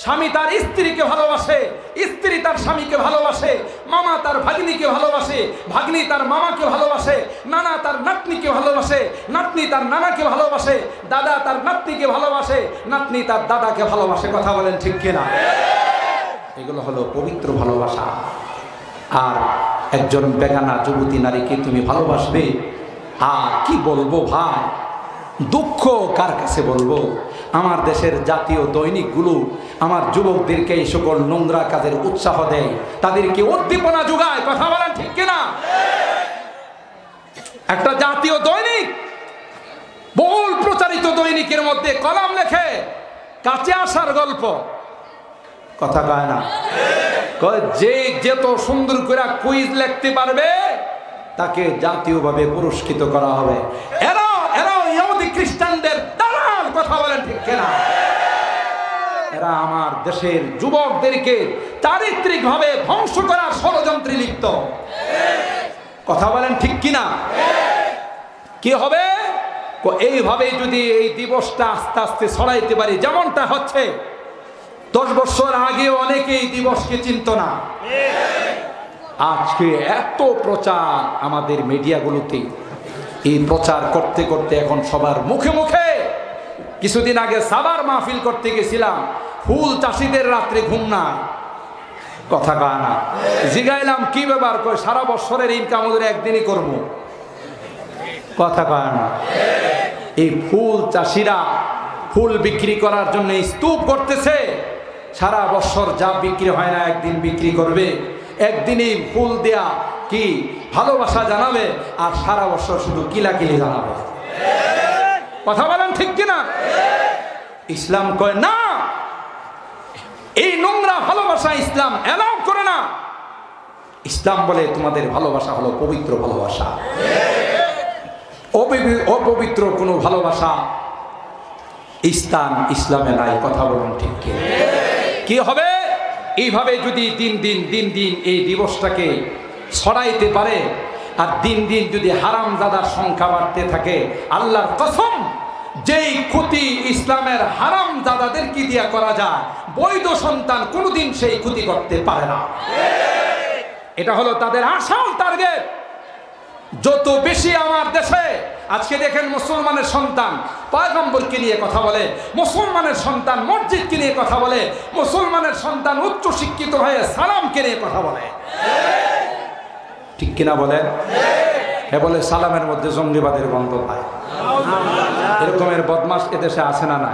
স্বামী তার স্ত্রীকে ভালোবাসে, স্ত্রী তার স্বামীকে ভালোবাসে, মামা তার ভাগ্নিকে ভালোবাসে, ভাগ্নি তার মামাকে ভালোবাসে, নানা তার নাতনিকে ভালোবাসে, নাতনি তার নানাকে ভালোবাসে, দাদা তার নাতনিকে ভালোবাসে, নাতনি তার দাদাকে ভালোবাসে। কথা বলেন ঠিক কিনা? এগুলো হলো পবিত্র ভালোবাসা। আর একজন বেগানা যুবতী নারীকে তুমি ভালোবাসবে, আর কি বলবো ভাই, দুঃখ কার কাছে বলবো? আমার দেশের জাতীয় দৈনিকগুলো আমার যুবকদেরকে এই সকল নোংরা কাজের উৎসাহ দেয়, তাদেরকে উদ্দীপনা যোগায়। কথা বলেন ঠিক কিনা? একটা জাতীয় দৈনিক, বহুল প্রচারিত দৈনিকের মধ্যে কলাম লেখে কাছে আসার গল্প। কথা কয় না? যে যত সুন্দর করে কুইজ লিখতে পারবে তাকে জাতীয়ভাবে পুরস্কৃত করা হবে। এরা ইহুদি খ্রিস্টানদের দালাল। কথা বলেন ঠিক কিনা? এরা আমার দেশের যুবকদেরকে চারিত্রিকভাবে ধ্বংস করার ষড়যন্ত্রে লিপ্ত। কথা বলেন ঠিক কিনা? কি হবে? এইভাবে যদি এই দিবসটা আস্তে আস্তে ছড়াইতে পারি, যেমনটা হচ্ছে 10 বছর আগে অনেকেই দিবসকে চিনত না, আজকে এত প্রচার আমাদের মিডিয়াগুলোতে, এই প্রচার করতে করতে এখন সবার মুখে মুখে। কিছুদিন আগে সাবার মাহফিল করতে গেছিলাম, ফুল চাষিদের রাত্রে ঘুম নাই। কথা কয় না? জিগাইলাম কি ব্যাপার? কয় সারা বছরের ইনকাম ওদের একদিনই করব। কথা কয় না? এই ফুল চাষিরা ফুল বিক্রি করার জন্য স্তূপ করতেছে, সারা বছর যা বিক্রি হয় না একদিন বিক্রি করবে, একদিনই ফুল দেয়া কি ভালোবাসা জানাবে, আর সারা বছর শুধু কিলাকিলি জানাবে। কথা বলেন ঠিক কিনা? ইসলাম কয় না, এই নোংরা ভালোবাসা ইসলাম এলাও করে না। ইসলাম বলে তোমাদের ভালোবাসা হলো পবিত্র ভালোবাসা। অপবিত্র কোনো ভালোবাসা ইসলামে নাই। কথা বলুন ঠিক কি হবে? এইভাবে যদি দিন দিন এই দিবসটাকে ছড়াইতে পারে, আর দিন দিন যদি হারামজাদার সংখ্যা বাড়তে থাকে, আল্লাহর কসম, যেই ক্ষতি ইসলামের হারামজাদাদের কি দিয়া করা যায়, বৈধ সন্তান কোনোদিন সেই ক্ষতি করতে পারে না। এটা হলো তাদের আসল টার্গেট। যত বেশি আমার দেশে আজকে দেখেন মুসলমানের সন্তান পয়গম্বরকে নিয়ে কথা বলে, মুসলমানের সন্তান মসজিদকে নিয়ে কথা বলে, মুসলমানের সন্তান উচ্চ শিক্ষিত হয়ে সালামকে নিয়ে কথা বলে, ঠিক কিনা বলে? এ বলে সালামের মধ্যে জঙ্গিবাদের গন্ধ পায়। এরকমের বদমাশ এদেশে আছে না? না,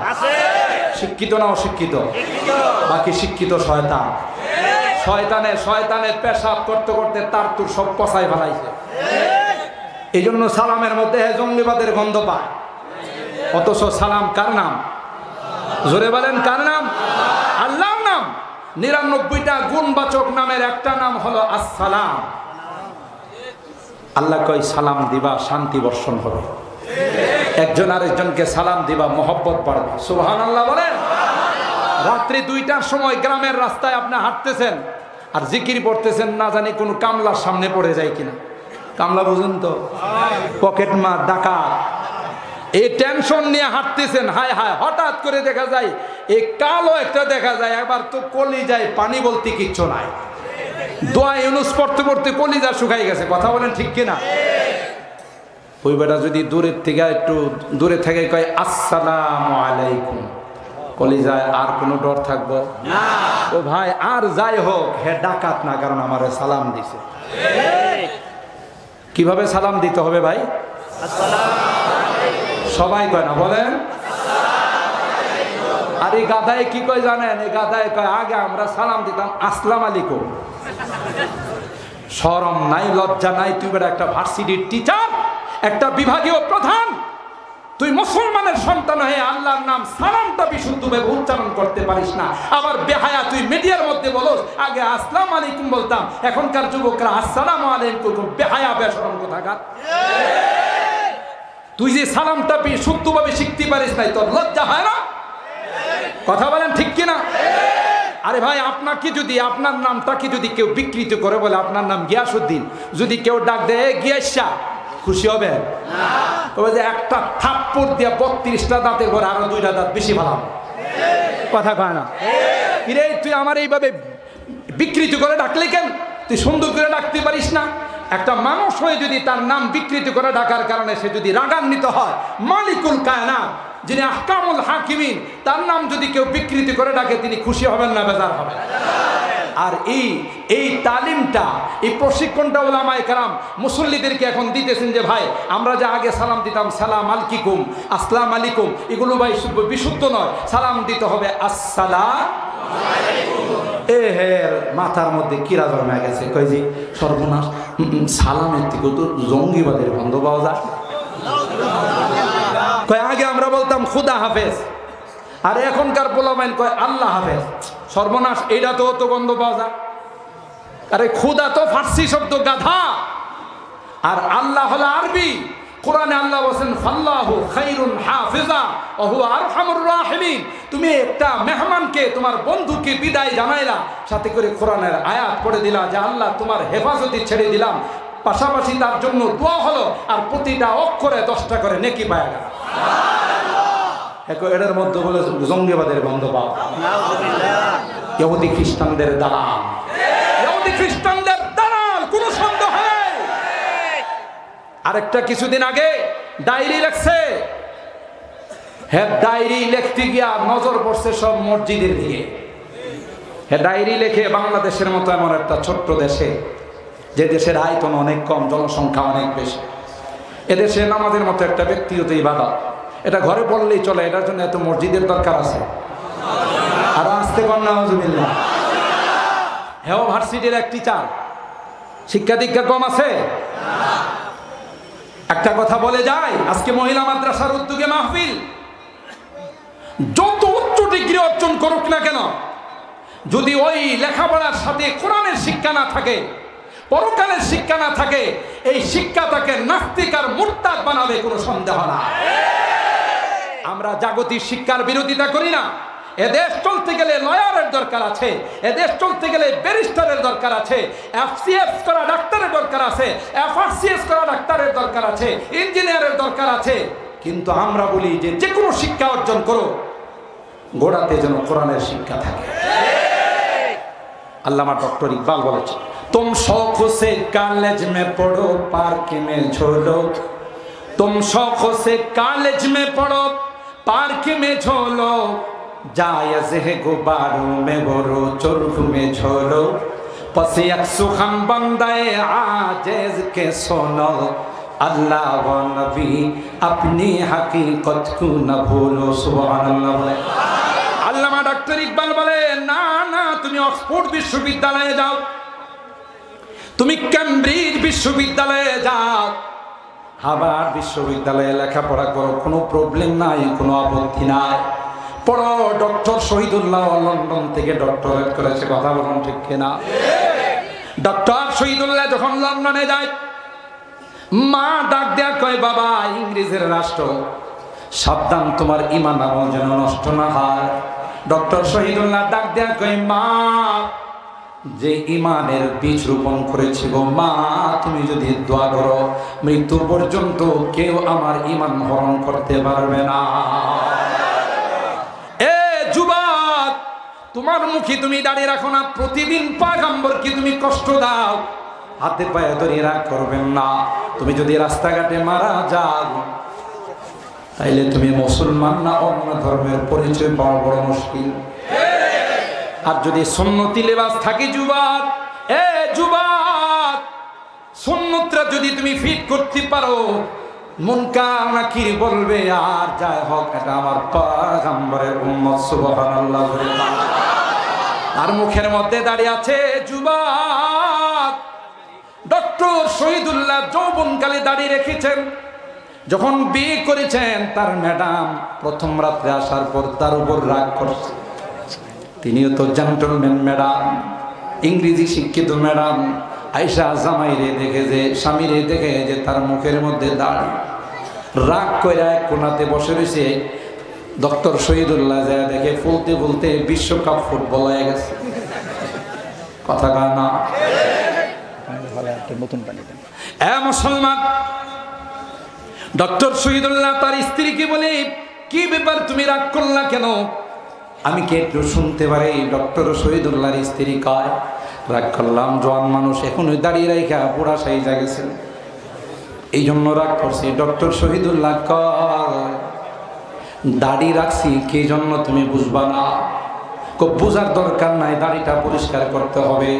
শিক্ষিত না অশিক্ষিত? বাকি শিক্ষিত শয়তান। শয়তানের পেশাব করতে করতে তার তোর সব পচাই ফেলাইছে। এই জন্য সালামের মধ্যে জঙ্গিবাদের গন্ধ পায়। অথচ সালাম কার নাম? জোরে বলেন কার নাম? আল্লাহর নাম। 99টা গুণবাচক নামের একটা নাম হলো আসসালাম। আল্লাহ কয় সালাম দিবা শান্তি বর্ষণ হবে, একজন আরেকজনকে সালাম দিবা মহব্বত বাড়বে। সুবহানাল্লাহ বলেন। রাত্রি 2টার সময় গ্রামের রাস্তায় আপনি হাঁটতেছেন আর জিকির পড়তেছেন, না জানি কোনো কামলার সামনে পড়ে যায় কিনা। কামলা বুঝুন তো, পকেট মার, ডাকাত, এই টেনশন নিয়ে হাঁটতেছেন, হায় হায় হঠাৎ করে দেখা যায় এই কালো একটা দেখা যায়, এবার তো কলিজায় পানি বলতে কিচ্ছু নাই। দোয়া ইউনুস পড়তে পড়তে কলিজা শুকাই গেছে। কথা বলেন ঠিক কিনা? ওই বেটা যদি দূরের থেকে একটু দূরে থেকে কয় আসসালামু আলাইকুম, কলিজায় আর কোনো ডর থাকবো না? ও ভাই আর যাই হোক, হে ডাকাত না, কারণ আমারে সালাম দিছে। কিভাবে সালাম দিতে হবে ভাই? সবাই কয় না, বলেন। আর এই গাধায় কি কয় জানেন? এই গাধায় কয় আগে আমরা সালাম দিতাম আসসালামু আলাইকুম। শরম নাই, লজ্জা নাই? তুই বেটা একটা ভার্সিটির টিচার, একটা বিভাগীয় প্রধান, তুই মুসলমানের সন্তান হয়ে আল্লাহর নাম সালামটা বিশুদ্ধভাবে উচ্চারণ করতে পারিস না। আবার বেহায়া তুই মিডিয়ার মধ্যে বলোস আগে আসসালামু আলাইকুম বলতাম, এখনকার যুবকরা আসসালামু আলাইকুম। বেহায়া বেশরম কোথাকার। তুই যে সালামটা বিশুদ্ধভাবে শিখতে পারিস নাই, তোর লজ্জা হয় না? কথা বলেন ঠিক কিনা? আরে ভাই আপনাকে যদি আপনার নামটাকে যদি কেউ বিকৃত করে বলে আপনার নাম গিয়াসউদ্দিন, যদি কেউ ডাক দেয় গিয়াসা, খুশি হবে? তবে যে একটা থাপ্পড় দিয়ে 32টা দাঁতের ঘরে আরো 2টা দাঁত বেশি ভালো। কথা কয় না? কিরে তুই আমার এইভাবে বিকৃত করে ডাকলি কেন? তুই সুন্দর করে ডাকতে পারিস না? একটা মানুষ হয়ে যদি তার নাম বিকৃত করে ডাকার কারণে সে যদি রাগান্বিত হয়, মালিকুল কায়নাত যিনি আহকামুল হাকিমিন, তার নাম যদি কেউ বিকৃতি করে ডাকে, তিনি খুশি হবেন না বেজার হবেন? আর এই তালিমটা, এই প্রশিক্ষণটা উলামায়ে কেরাম মুসল্লিদেরকে এখন দিতেছেন যে ভাই আমরা যে আগে সালাম দিতাম সালাম আলাইকুম, আসসালামু আলাইকুম, এগুলো ভাই বিশুদ্ধ নয়, সালাম দিতে হবে আসসালামু আলাইকুম। এ হে মাথার মধ্যে কিরা জন্মে গেছে, কই যে সর্বনাশ, সালামের থেকে তো জঙ্গিবাদের গন্ধ পাওয়া যায়। কয় আগে আমরা বলতাম খুদা হাফেজ, আর এখনকার পোলাপাইন কয় আল্লাহ হাফেজ। সর্বনাশ, এইটা তো গন্ধ পাওয়া যায়। আরে খুদা তো ফার্সি শব্দ, গাধা, আর আল্লাহ হলো আরবি। কোরআনে আল্লাহ বলেন ফাল্লাহু খায়রুন হাফিজা ওয়া হুয়া আরহামুর রাহিমিন। তুমি একটা মেহমানকে, তোমার বন্ধুকে বিদায় জানাইলা, সাথে করে কোরআনের আয়াত পড়ে দিলা যে আল্লাহ তোমার হেফাজতে ছেড়ে দিলাম, পাশাপাশি তার জন্য দোয়া হলো, আর প্রতিটা অক্ষরে 10টা করে নেকি পায় গেল। এটার মধ্যে বলে জঙ্গিবাদের গন্ধ পাওয়া। ইহুদি খ্রিস্টানদের দালাল, ইহুদি খ্রিস্টানদের দালাল, কোনো সন্দেহ নেই। আরেকটা কিছুদিন আগে ডায়েরি লেখছে, হ্যাঁ ডায়েরি লিখতে গিয়া নজর পড়ছে সব মসজিদের দিকে। হ্যাঁ ডায়েরি লেখে বাংলাদেশের মতো এমন একটা ছোট্ট দেশে, যে দেশের আয়তন অনেক কম, জনসংখ্যা অনেক বেশি, এদেশে নামাজের মতো একটা ব্যক্তিগত ইবাদত, এটা ঘরে পড়লেই চলে, এটার জন্য এত মসজিদের দরকার আছে? আর আসতে কর নাউজুবিল্লাহ। হ্যাঁ ভার্সিটির এক টিচার, শিক্ষা দীক্ষা কম আছে? একটা কথা বলে যায়, আজকে মহিলা মাদ্রাসার উদ্যোগে মাহফিল, যত উচ্চ ডিগ্রি অর্জন করুক না কেন, যদি ওই লেখাপড়ার সাথে কোরআনের শিক্ষা না থাকে, পরকালের শিক্ষা না থাকে, এই শিক্ষা তাকে নাস্তিক আর মুরতাদ বানাবে, কোনো সন্দেহ না। আমরা জাগতিক শিক্ষার বিরোধিতা করি না। এদেশ চলতে গেলে লয়ারের দরকার আছে, এদেশ চলতে গেলে ব্যারিস্টারের দরকার আছে, এফসিএস করা ডাক্তারের দরকার আছে, এফআরসিএস করা ডাক্তারের দরকার আছে, ইঞ্জিনিয়ারের দরকার আছে। কিন্তু আমরা বলি যে যে কোনো শিক্ষা অর্জন করো, গোড়াতে যেন কোরআনের শিক্ষা থাকে। আল্লামা ডক্টর ইকবাল বলেছে, तुम शौक से कॉलेज में पढ़ो पार्क में झोलो, तुम शौक से कॉलेज में पढ़ो पार्क में झोलो, जायज़ है गुब्बारों में भरो चुर्ख में झोलो, पस एक सुखन बंदाए आजिज़ के सुनो, अल्लाह व नबी अपनी हकीकत को न भूलो। सुबहानल्लाह। আল্লামা ডক্টর ইকবাল বলে, না না, তুমি অক্সফোর্ড বিশ্ববিদ্যালয়ে যাও, তুমি কেমব্রিজ বিশ্ববিদ্যালয়ে যাও, হার্ভার্ড বিশ্ববিদ্যালয়ে লেখাপড়া করো, কোনো প্রবলেম নাই, কোনো আপত্তি নাই। পড়ো, ডক্টর শহীদুল্লাহ লন্ডন থেকে ডক্টরেট করেছে, কথা বলুন ঠিক কিনা? ডক্টর শহীদুল্লাহ যখন লন্ডনে যায়, মা ডাক দেয়া কয়, বাবা ইংরেজের রাষ্ট্র, সাবধান তোমার ঈমান আমল যেন নষ্ট না হয়। ডক্টর শহীদুল্লাহ ডাক দেয়া কয়, মা যে ঈমানের বীজ রোপণ করেছি গো মা, তুমি যদি দোয়া করো মৃত্যু পর্যন্ত কেউ আমার ঈমান হরণ করতে পারবে না। এ যুবক, তোমার মুখে তুমি দাঁড়িয়ে রাখো না, প্রতিদিন পয়গম্বরকে তুমি কষ্ট দাও, হাতে পায়ে ধরে রাগ করবেন না। তুমি যদি রাস্তাঘাটে মারা যাও তাইলে তুমি মুসলমান না অন্য ধর্মের পরিচয় পাওয়া বড় মুশকিল। আর যদি সুন্নতি লেবাস থাকে যুবক, এ যুবক, সুন্নতটা যদি তুমি ফিট করতে পারো, মুনকার নাকির বলবে আর যাই হোক এটা আমার পয়গম্বরের উম্মত। সুবহানাল্লাহ। আর মুখের মধ্যে দাঁড়িয়ে আছে যুবক। ডক্টর শহীদুল্লাহ যৌবনকালে দাঁড়িয়ে রেখেছেন, যখন বিয়ে করেছেন তার ম্যাডাম প্রথম রাত্রে আসার পর তার উপর রাগ করছে। তিনিও তো জেন্টলম্যান ম্যাডাম, ইংরেজি শিক্ষিত ম্যাডাম, আয়েশা জামাইরে দেখে যে, স্বামীরে দেখে যে তার মুখের মধ্যে দাঁড়, রাগ করে এক কোনাতে বসে রয়েছে। ডক্টর শহীদুল্লাহ যায় দেখে ফুলতে ফুলতে বিশ্বকাপ ফুটবল হয়ে গেছে। কথা কয় না? মুসলমান, ডক্টর শহীদুল্লাহ তার স্ত্রীকে বলে, কি ব্যাপার তুমি রাগ করলা কেন? আমি কি একটু শুনতে পারি? ডক্টর শহীদুল্লাহর স্ত্রী কয়, রাগ করলাম, জওয়ান মানুষ এখনই দাঁড়িয়ে রাখা বুড়া সাইজা গেছেন, এই জন্য রাগ করছি। ডক্টর শহীদুল্লাহ কয়, দাড়ি রাখছি কি জন্য তুমি বুঝবা না? বুঝার দরকার নাই, দাড়িটা পরিষ্কার করতে হবে।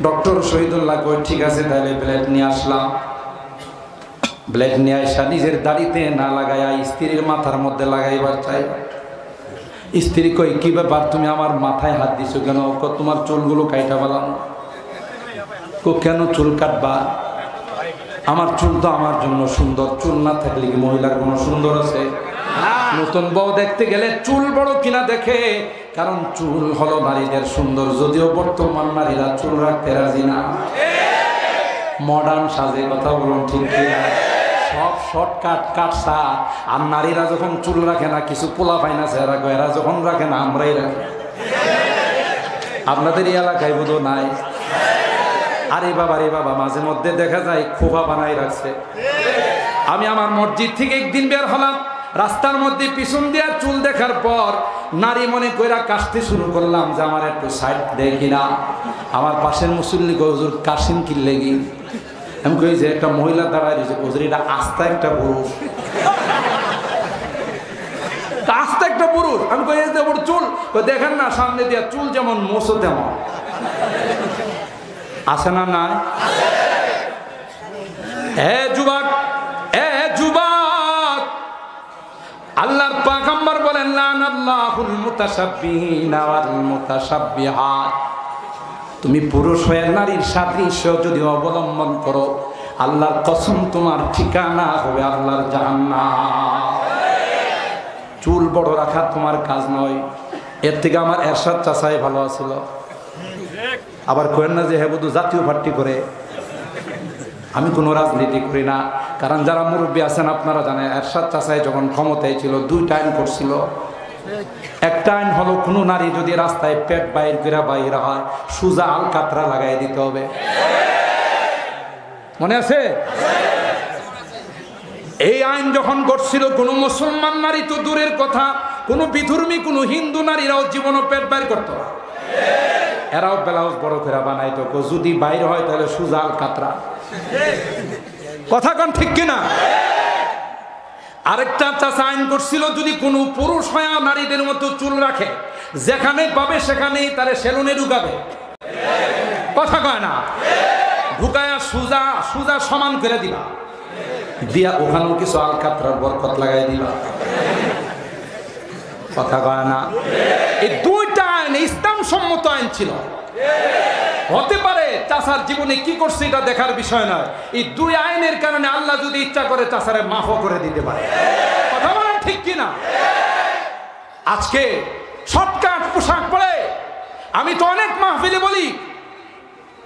ডক্টর শহীদুল্লাহ কয়, ঠিক আছে তাহলে ব্লেড নিয়ে আসলাম। ব্লেড নিয়ে আসা নিজের দাড়িতে না লাগাইয়া স্ত্রীর মাথার মধ্যে লাগাইবার চাই। স্ত্রী কই, কি ব্যাপার তুমি আমার মাথায় হাত দিছো কেন? তোমার চুলগুলো কাইটা বললাম। কেন চুল কাটবা? আমার চুল তো আমার জন্য সুন্দর, চুল না থাকলে কি মহিলার কোনো সুন্দর আছে? নতুন বউ দেখতে গেলে চুল বড় কিনা দেখে, কারণ চুল হলো নারীদের সুন্দর, যদিও বর্তমান নারীরা চুল রাখতে রাজি না, মডার্ন সাজে। কথা বলুন ঠিক কিনা? সব শর্টকাট কাটসা। আর নারীরা যখন চুল রাখে না, কিছু পোলা পাইনা চেহারা কয়, এরা যখন রাখে না আমরাই রাখি। আপনাদের এই এলাকায় বোধ নাই? আরে বাবা রে বাবা, মাঝে মধ্যে দেখা যায় খোপা বানাই রাখছে। আমি আমার মসজিদ থেকে একদিন বের হলাম, রাস্তার মধ্যে পিছন দিয়া চুল দেখার পর নারী মনে কইরা কাশতে শুরু করলাম যে আমার একটু সাইড দেয় কিনা। আমার পাশের মুসল্লি হুজুর কাশিম কিনলে গি, আমি কই যে একটা মহিলা দাঁড়ায় রয়েছে, হুজুর এটা আস্তা একটা পুরুষ, আস্তা একটা পুরুষ। আমি কই যে ওর চুল দেখেন না, সামনে দিয়া চুল যেমন মোছো তেমন আছে না? নাই? এ যুবক, এ যুবক, আল্লাহর পয়গম্বর বলেন, লানাল্লাহুল মুতাশাব্বিহিনা ওয়াল মুতাশাব্বিহাত। তুমি পুরুষ হয়ে নারীর সাদৃশ্য যদি অবলম্বন করো, আল্লাহর কসম তোমার ঠিকানা হবে আল্লাহর জাহান্নাম। চুল বড় রাখা তোমার কাজ নয়। এর থেকে আমার এরশাদ চাচাই ভালো আছিল। আবার করেন না যে হে বুধু জাতীয় পার্টি করে। আমি কোনো রাজনীতি করি না, কারণ যারা মুরব্বী আছেন আপনারা জানেন, এরশাদ চাচাই যখন ক্ষমতায় ছিল 2টা আইন করছিল। একটা আইন হলো, কোনো নারী যদি রাস্তায় পেট বাইর করে বাইর হয়, সুজা আল কাতরা লাগাই দিতে হবে। মনে আছে? এই আইন যখন করছিল, কোনো মুসলমান নারী তো দূরের কথা, কোনো বিধর্মী, কোনো হিন্দু নারীরাও জীবনও পেট বাইর করতো। এরাও ব্লাউজ বড় করে বানাইতো, যদি বাইরে হয় তাহলে সুজাল কাতরা। কথা কোন ঠিক কিনা? আরেকটা চাচা আইন করছিল, যদি কোনো পুরুষ হয় নারীদের মতো চুল রাখে, যেখানে পাবে সেখানেই তারে সেলুনে ঢুকাবে। কথা কয় না? ঢুকায়া সুজা সুজা সমান করে দিবা, দিয়া ওখানেও কিছু আলকাতরার বরকত লাগাই দিবা। কথা কয় না? এই দুইটা আইন ইসলাম সম্মত আইন ছিল। হতে পারে চাচার জীবনে কি করছে এটা দেখার বিষয় নয়, এই দুই আইনের কারণে আল্লাহ যদি ইচ্ছা করে চাচারে মাফও করে দিতে পারে। কথা বলেন ঠিক কিনা? আজকে শর্টকাট পোশাক পরে আমি তো অনেক মাহফিলে বলি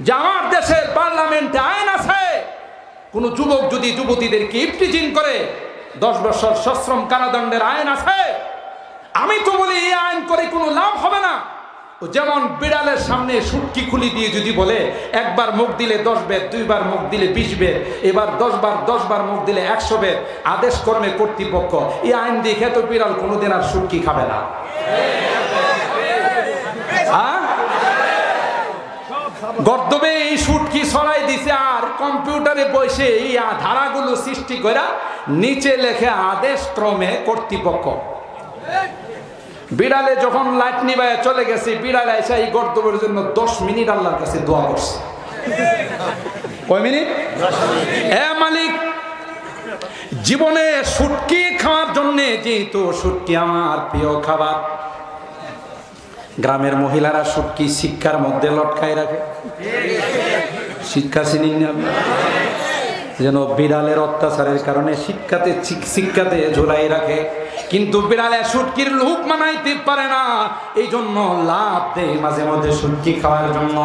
যে আমার দেশের পার্লামেন্টে আইন আছে, কোন যুবক যদি যুবতীদেরকে ইফটিজিং করে 10 বছর সশ্রম কারাদণ্ডের আইন আছে। আমি তো বলি এই আইন করে কোনো লাভ হবে না। যেমন বিড়ালের সামনে সুটকি খুলি দিয়ে যদি বলে একবার মুখ দিলে 10 বেদ, 2 বার মুখ দিলে 20 বেদ, এবার 10 বার মুখ দিলে 100 বেদ আদেশ কর্মে কর্তৃপক্ষ, এই আইন দেখে তো বিড়াল কোনোদিন আর সুটকি খাবে না। গর্দবে এই সুটকি ছড়াই দিছে, আর কম্পিউটারে বসে এই ধারাগুলো সৃষ্টি করে নিচে লেখে আদেশ ক্রমে কর্তৃপক্ষ। বিড়ালে যখন লাইট নিবায় চলে গেছে, বিড়ালে এসে এই গর্দবের জন্য 10 মিনিট আল্লাহর কাছে দোয়া করছে। কয় মিনিট? এ মালিক, জীবনে শুটকি খাওয়ার জন্য, যেহেতু শুটকি আমার প্রিয় খাবার, গ্রামের মহিলারা শুটকি শিক্ষার মধ্যে লটকায় রাখে। শিক্ষা চিনেন না যেন বিড়ালের অত্যাচারের কারণে শিক্ষাতে ঝোলাই রাখে, কিন্তু বিড়ালে শুটকির লোক মানাইতে পারে না, এই জন্য লাভ দেয় মাঝে মাঝে শুটকি খাওয়ার জন্য।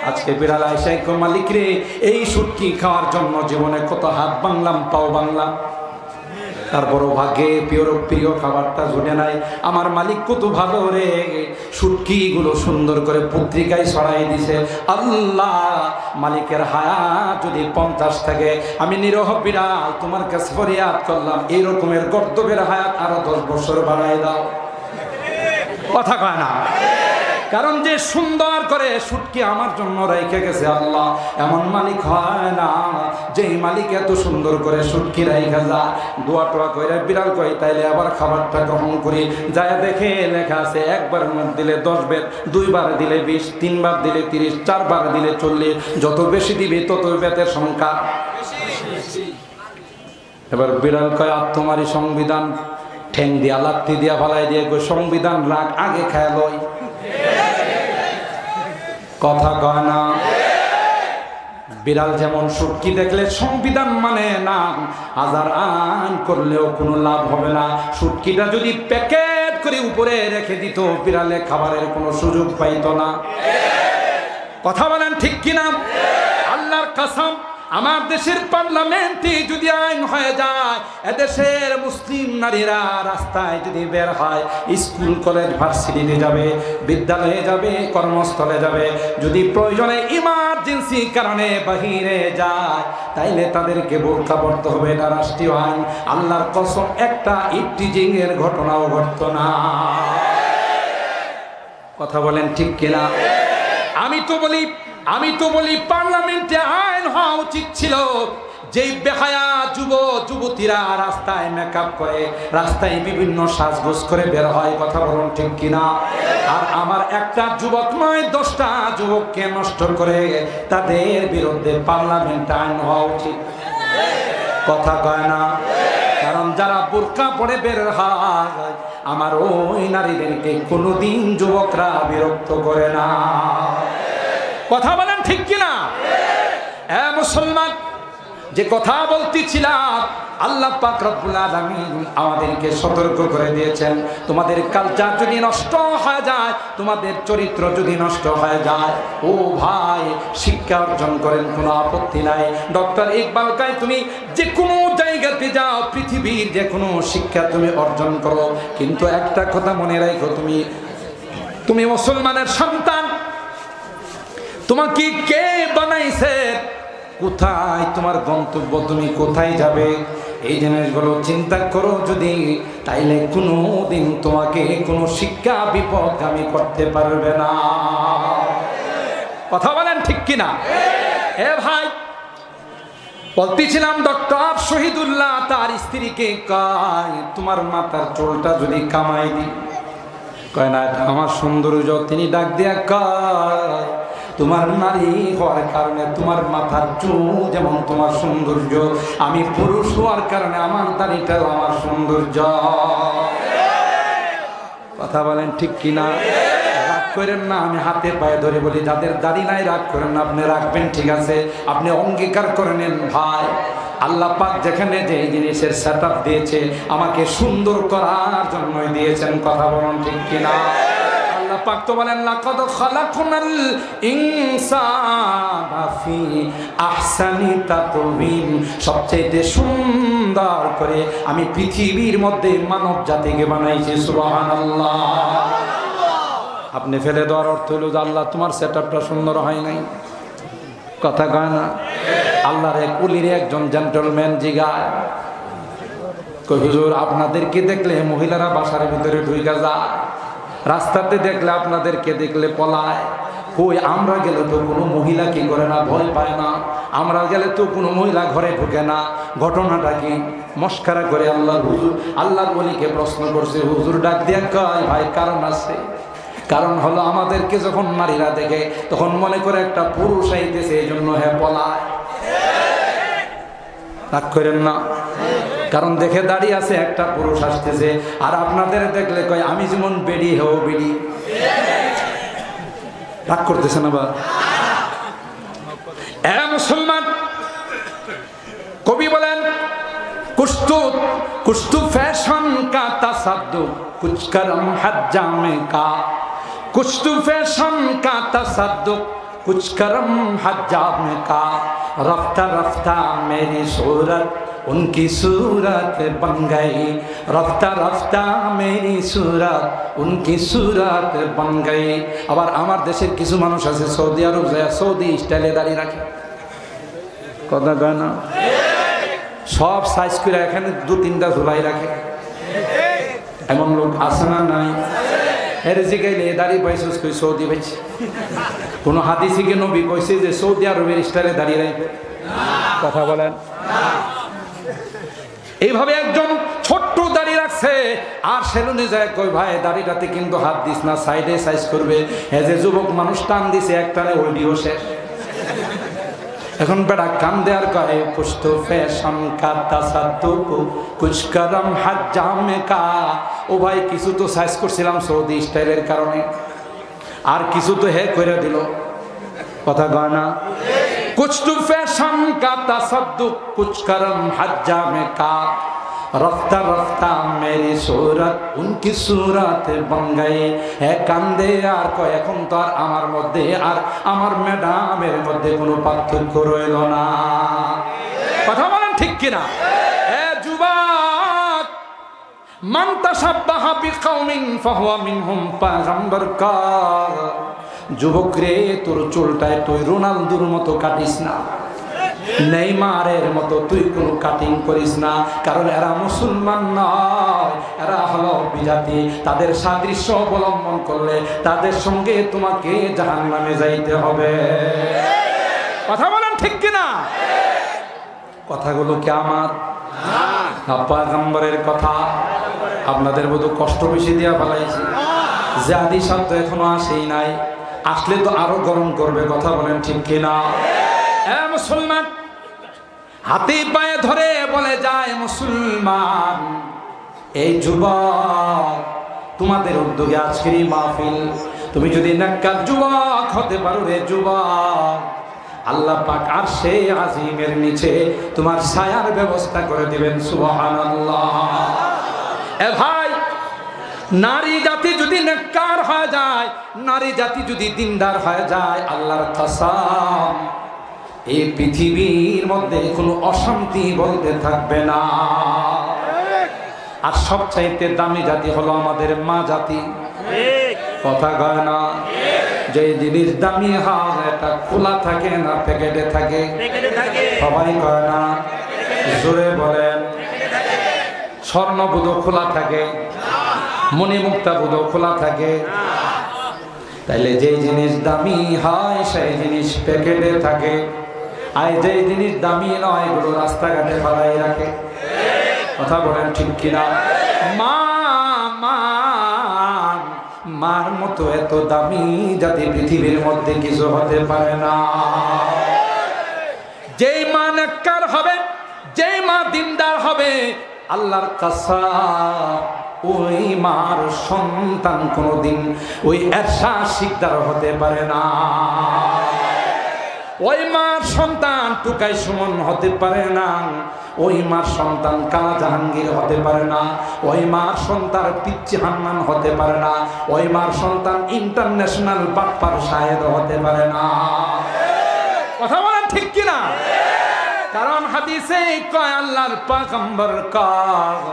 আজকে বিড়াল আইসাই মালিক রে, এই শুটকি খাওয়ার জন্য জীবনে কত হাত বাংলাম, পাও বাংলাম, তারপরও ভাগ্যে প্রিয় খাবারটা জুটে নাই। আমার মালিক কত ভালো রে, শুটকি গুলো সুন্দর করে পত্রিকায় ছড়াই দিছে। আল্লাহ, মালিকের হায়াত যদি 50 থাকে, আমি নিরহ বিড়াল তোমার কাছে ফরিয়াদ করলাম, এই রকমের গর্দবের হায়াত আরো 10 বছর বাড়াই দাও। কথা কয় না? কারণ যে সুন্দর করে শুটকি আমার জন্য রেখে গেছে আল্লাহ, এমন মালিক হয় না যেই মালিক এত সুন্দর করে শুটকি রেখে যায়। দোয়া টোয়া করে বিড়াল কই তাইলে আবার খাবারটা গ্রহণ করি, যায় দেখে লেখা আছে 1 বার মুখ দিলে 10 বেদ, 2 বার দিলে 20, 3 বার দিলে 30, 4 বার দিলে 40, যত বেশি দিবি তত বেদের সংখ্যা। এবার বিড়াল কয় আর তোমারই সংবিধান, ঠ্যাং দিয়া লাত্তি দিয়া ফালাই দিয়ে সংবিধান রাখ, আগে খায় লই। কথা কয় না? বিড়াল যেমন শুটকি দেখলে সংবিধান মানে না, হাজার আইন করলেও কোনো লাভ হবে না। শুটকিটা যদি প্যাকেট করে উপরে রেখে দিত, বিড়ালে খাবারের কোনো সুযোগ পাইত না। কথা বলেন ঠিক কিনা? আল্লাহর কসম, আমার দেশের পার্লামেন্টে যদি আইন হয়ে যায়, এদেশের মুসলিম নারীরা রাস্তায় যদি বের হয়, স্কুল কলেজ ভার্সিটিতে যাবে, বিদ্যালয়ে যাবে, কর্মস্থলে যাবে, যদি প্রয়োজনে ইমার্জেন্সি কারণে বাহিরে যায়, তাইলে তাদেরকে বোরকা পড়তে হবে। এটা রাষ্ট্রীয় আইন। আল্লাহর কসম, একটা ইফটিজিং এর ঘটনাও ঘটত না। কথা বলেন ঠিক কিনা? আমি তো বলি পার্লামেন্টে আইন হওয়া উচিত ছিল, যেই বেহায়া যুবতীরা রাস্তায় মেকআপ করে, রাস্তায় বিভিন্ন সাজগোজ করে বের হয়। কথা বলুন ঠিক কিনা? আর আমার একটা যুবক নয়, 10টা যুবককে নষ্ট করে, তাদের বিরুদ্ধে পার্লামেন্টে আইন হওয়া উচিত। কথা কয় না? কারণ যারা বোরকা পরে বের হয়, আমার ওই নারীদেরকে কোনোদিন যুবকরা বিরক্ত করে না। কথা বলেন ঠিক কিনা? মুসলমান, যে কথা বলতেছিলাম, আল্লাহ পাক রব্বুল আলামিন আমাদেরকে সতর্ক করে দিয়েছেন, তোমাদের কালচার যদি নষ্ট হয়ে যায়, তোমাদের চরিত্র যদি নষ্ট হয়ে যায়, ও ভাই, শিক্ষা অর্জন করেন, কোনো আপত্তি নাই। ডক্টর ইকবাল কাই, তুমি যে কোনো জায়গাতে যাও, পৃথিবীর যে কোনো শিক্ষা তুমি অর্জন করো, কিন্তু একটা কথা মনে রাখো, তুমি মুসলমানের সন্তান। তোমাকে কে বানাইছে, কোথায় তোমার গন্তব্য, তুমি কোথায় যাবে, এই জিনিসগুলো চিন্তা করো যদি, তাইলে কোনোদিন তোমাকে কোনো শিক্ষা বিপদগামী করতে পারবে না। কথা বলেন ঠিক কিনা? এ ভাই, বলতেছিলাম ডক্টর শহীদুল্লাহ তার স্ত্রীকে কয়, তোমার মাথার চুলটা যদি কামাই দি, কয় না এটা আমার সৌন্দর্য। তিনি ডাক দিয়া কয়, তোমার নারী হওয়ার কারণে তোমার মাথার চুল যেমন তোমার সৌন্দর্য, আমি পুরুষ হওয়ার কারণে আমার দাড়িটাও আমার সৌন্দর্য। কথা বলেন ঠিক কিনা? রাগ করেন না, আমি হাতে পায়ে ধরে বলি, যাদের দাড়ি নাই রাগ করেন না, আপনি রাখবেন ঠিক আছে, আপনি অঙ্গীকার করে নেন ভাই, আল্লাহ পাক যেখানে যে জিনিসের সেটআপ দিয়েছে আমাকে সুন্দর করার জন্যই দিয়েছেন। কথা বলেন ঠিক কিনা? আল্লাহ পাক তো বলেন, লাকাদ খালাকনাল ইনসানা ফি আহসানি তাকওয়িম, সবচেয়ে সুন্দর করে আমি পৃথিবীর মধ্যে মানব জাতিকে বানাইছি। সুবহানাল্লাহ। আপনি ফেলে দেওয়ার অর্থ হলো যে আল্লাহ তোমার সেটআপটা সুন্দর হয় নাই। কথা কয় না? আল্লাহর এক কুলির একজন জেন্টলম্যান জিগায়, কই হুজুর আপনাদেরকে দেখলে মহিলারা বাসার ভিতরে ঢুইকা যায়, রাস্তাতে দেখলে আপনাদেরকে দেখলে পলায়, কই আমরা গেলে তো কোনো মহিলা কি করে না, ভয় পায় না, আমরা গেলে তো কোনো মহিলা ঘরে ঢুকে না, ঘটনাটা কি? মস্কারা করে আল্লাহর ওলিকে প্রশ্ন করছে। হুজুর ডাক দিয়া কয়, ভাই কারণ আছে। কারণ হলো আমাদেরকে যখন নারীরা দেখে তখন মনে করে একটা পুরুষ আইতেছে, এই জন্য হ্যাঁ পলায়। রাগ করেন না, কারণ দেখে দাঁড়িয়ে আছে একটা পুরুষ আসতেছে, আর আপনাদের দেখলে কয় আমি যেমন বেড়ি হেও বেড়ি। রাগ করতেছে না? বা এ মুসলমান, কবি বলেন, কুস্তু ফ্যাশন কা তাসাদ্দুক কুছ করম হজ্জামে কা, কুস্তু ফ্যাশন কা তাসাদ্দুক कुछ करम हज्जाब में का, रफ्ता रफ्ता मेरी सूरत उनकी सूरत बन गई, रफ्ता रफ्ता मेरी सूरत उनकी सूरत बन गई। আবার আমার দেশের কিছু মানুষ আছে সৌদি আরব যায় সৌদি স্টাইলে দাঁড়িয়ে রাখে। কথা কয় না? সব সাইজ করে এখানে 2-3টা ঝুলাই রাখে। এমন লোক আছে না? নাই? এর জিগাইলে দাড়ি পাইছিস কই সৌদি পাইছি? কোন হাদিসে কি নবী কইছে যে সৌদি আরবের স্টাইলে দাঁড়িয়ে রাখবে? কথা বলেন। এইভাবে একজন ছোট্ট দাড়ি রাখছে, আর সেলুনে যায় কই ভাই দাড়িটাতে কিন্তু হাত দিস না, সাইডে সাইজ করবে। হে যে যুবক মানুষ টান দিছে একটানে ওইডিও শেষ। এখন বেড়া কান দেয়ার কয়, কুছ তো ফ্যাশন কা তাসাদ্দুক কুছ করম হজ্জামে কা। ও ভাই কিছু তো সাইজ করছিলাম সৌদি স্টাইলের কারণে, আর কিছু তো হে কইরা দিল। কথা কয় না? कुछ तो फैशन का तसद्दुक कुछ करम हज्जामे का, रफ्ता रफ्ता मेरी सूरत उनकी सूरत बन गई। है कांदे আর কয় এখন তো আর আমার মধ্যে আর আমার ম্যাডামের মধ্যে কোনো পার্থক্য রইল না। কথা বলেন ঠিক কিনা? এ যুবক, মান তাশাব্বাহা বিকাউমিন ফাহুয়া মিনহুম, পয়গম্বর কা যুবক রে, তোর চুলটায় তুই রোনালদোর মতো কাটিস না, নেইমারের মতো তুই কোনো কাটিং করিস না, কারণ এরা মুসলমান নয়, এরা হলো বিজাতি। তাদের সাদৃশ্য অবলম্বন করলে তাদের সঙ্গে তোমাকে জাহান্নামে যাইতে হবে। কথা বলেন ঠিক কিনা? কথাগুলো কি আমার না পয়গম্বরের কথা? আপনাদের বোধ কষ্ট বেশি দিয়া ফেলাইছি, যে আদি শব্দ এখনো আসেই নাই, আসলে তো আরো গরম করবে। কথা বলেন ঠিক কিনা? মুসলমান হাতে পায়ে ধরে বলে যায়, মুসলমান এই যুবক তোমাদের উদ্যোগে আজকের মাহফিল, তুমি যদি নেককার যুবক হতে পারো রে যুবক, আল্লাহ পাক আরশে আজিমের নিচে তোমার ছায়ার ব্যবস্থা করে দিবেন। সুবহানাল্লাহ। এ ভাই, নারী জাতি যদি নেককার হয়ে যায়, নারী জাতি যদি দিনদার হয়ে যায়, আল্লাহর কসম এই পৃথিবীর মধ্যে কোনো অশান্তি বলতে থাকবে না। আর সবচাইতে দামি জাতি হলো আমাদের মা জাতি। কথা কয় না? যে জিনিস দামি হয় এটা খোলা থাকে না প্যাকেটে থাকে? সবাই কয় না? জোরে বলেন। স্বর্ণবুধ খোলা থাকে, মণিমুক্তা বুধ খোলা থাকে, তাইলে যে জিনিস দামি হয় সেই জিনিস প্যাকেটে থাকে, আর যে জিনিস দামি নয় এগুলো রাস্তাঘাটে ফেলাই রাখে। কথা বলেন ঠিক কিনা? মা মার মতো এত দামি জাতি পৃথিবীর মধ্যে কিছু হতে পারে না। যেই মা নেককার হবে, যেই মা দিনদার হবে, আল্লাহর কসম ওই মার সন্তান কোনোদিন ওই এরশাদ শিকদার হতে পারে না। ওই মার সন্তান টুকাই সুমন হতে পারে না, ওই মার সন্তান কালা জাহাঙ্গীর হতে পারে না, ওই মার সন্তান পিচ্চি হান্নান হতে পারে না, ওই মার সন্তান ইন্টারন্যাশনাল বাটপার শাহেদ হতে পারে না। কথা বলেন ঠিক কিনা? কারণ হাদিসে কয় আল্লাহর পয়গম্বর কয়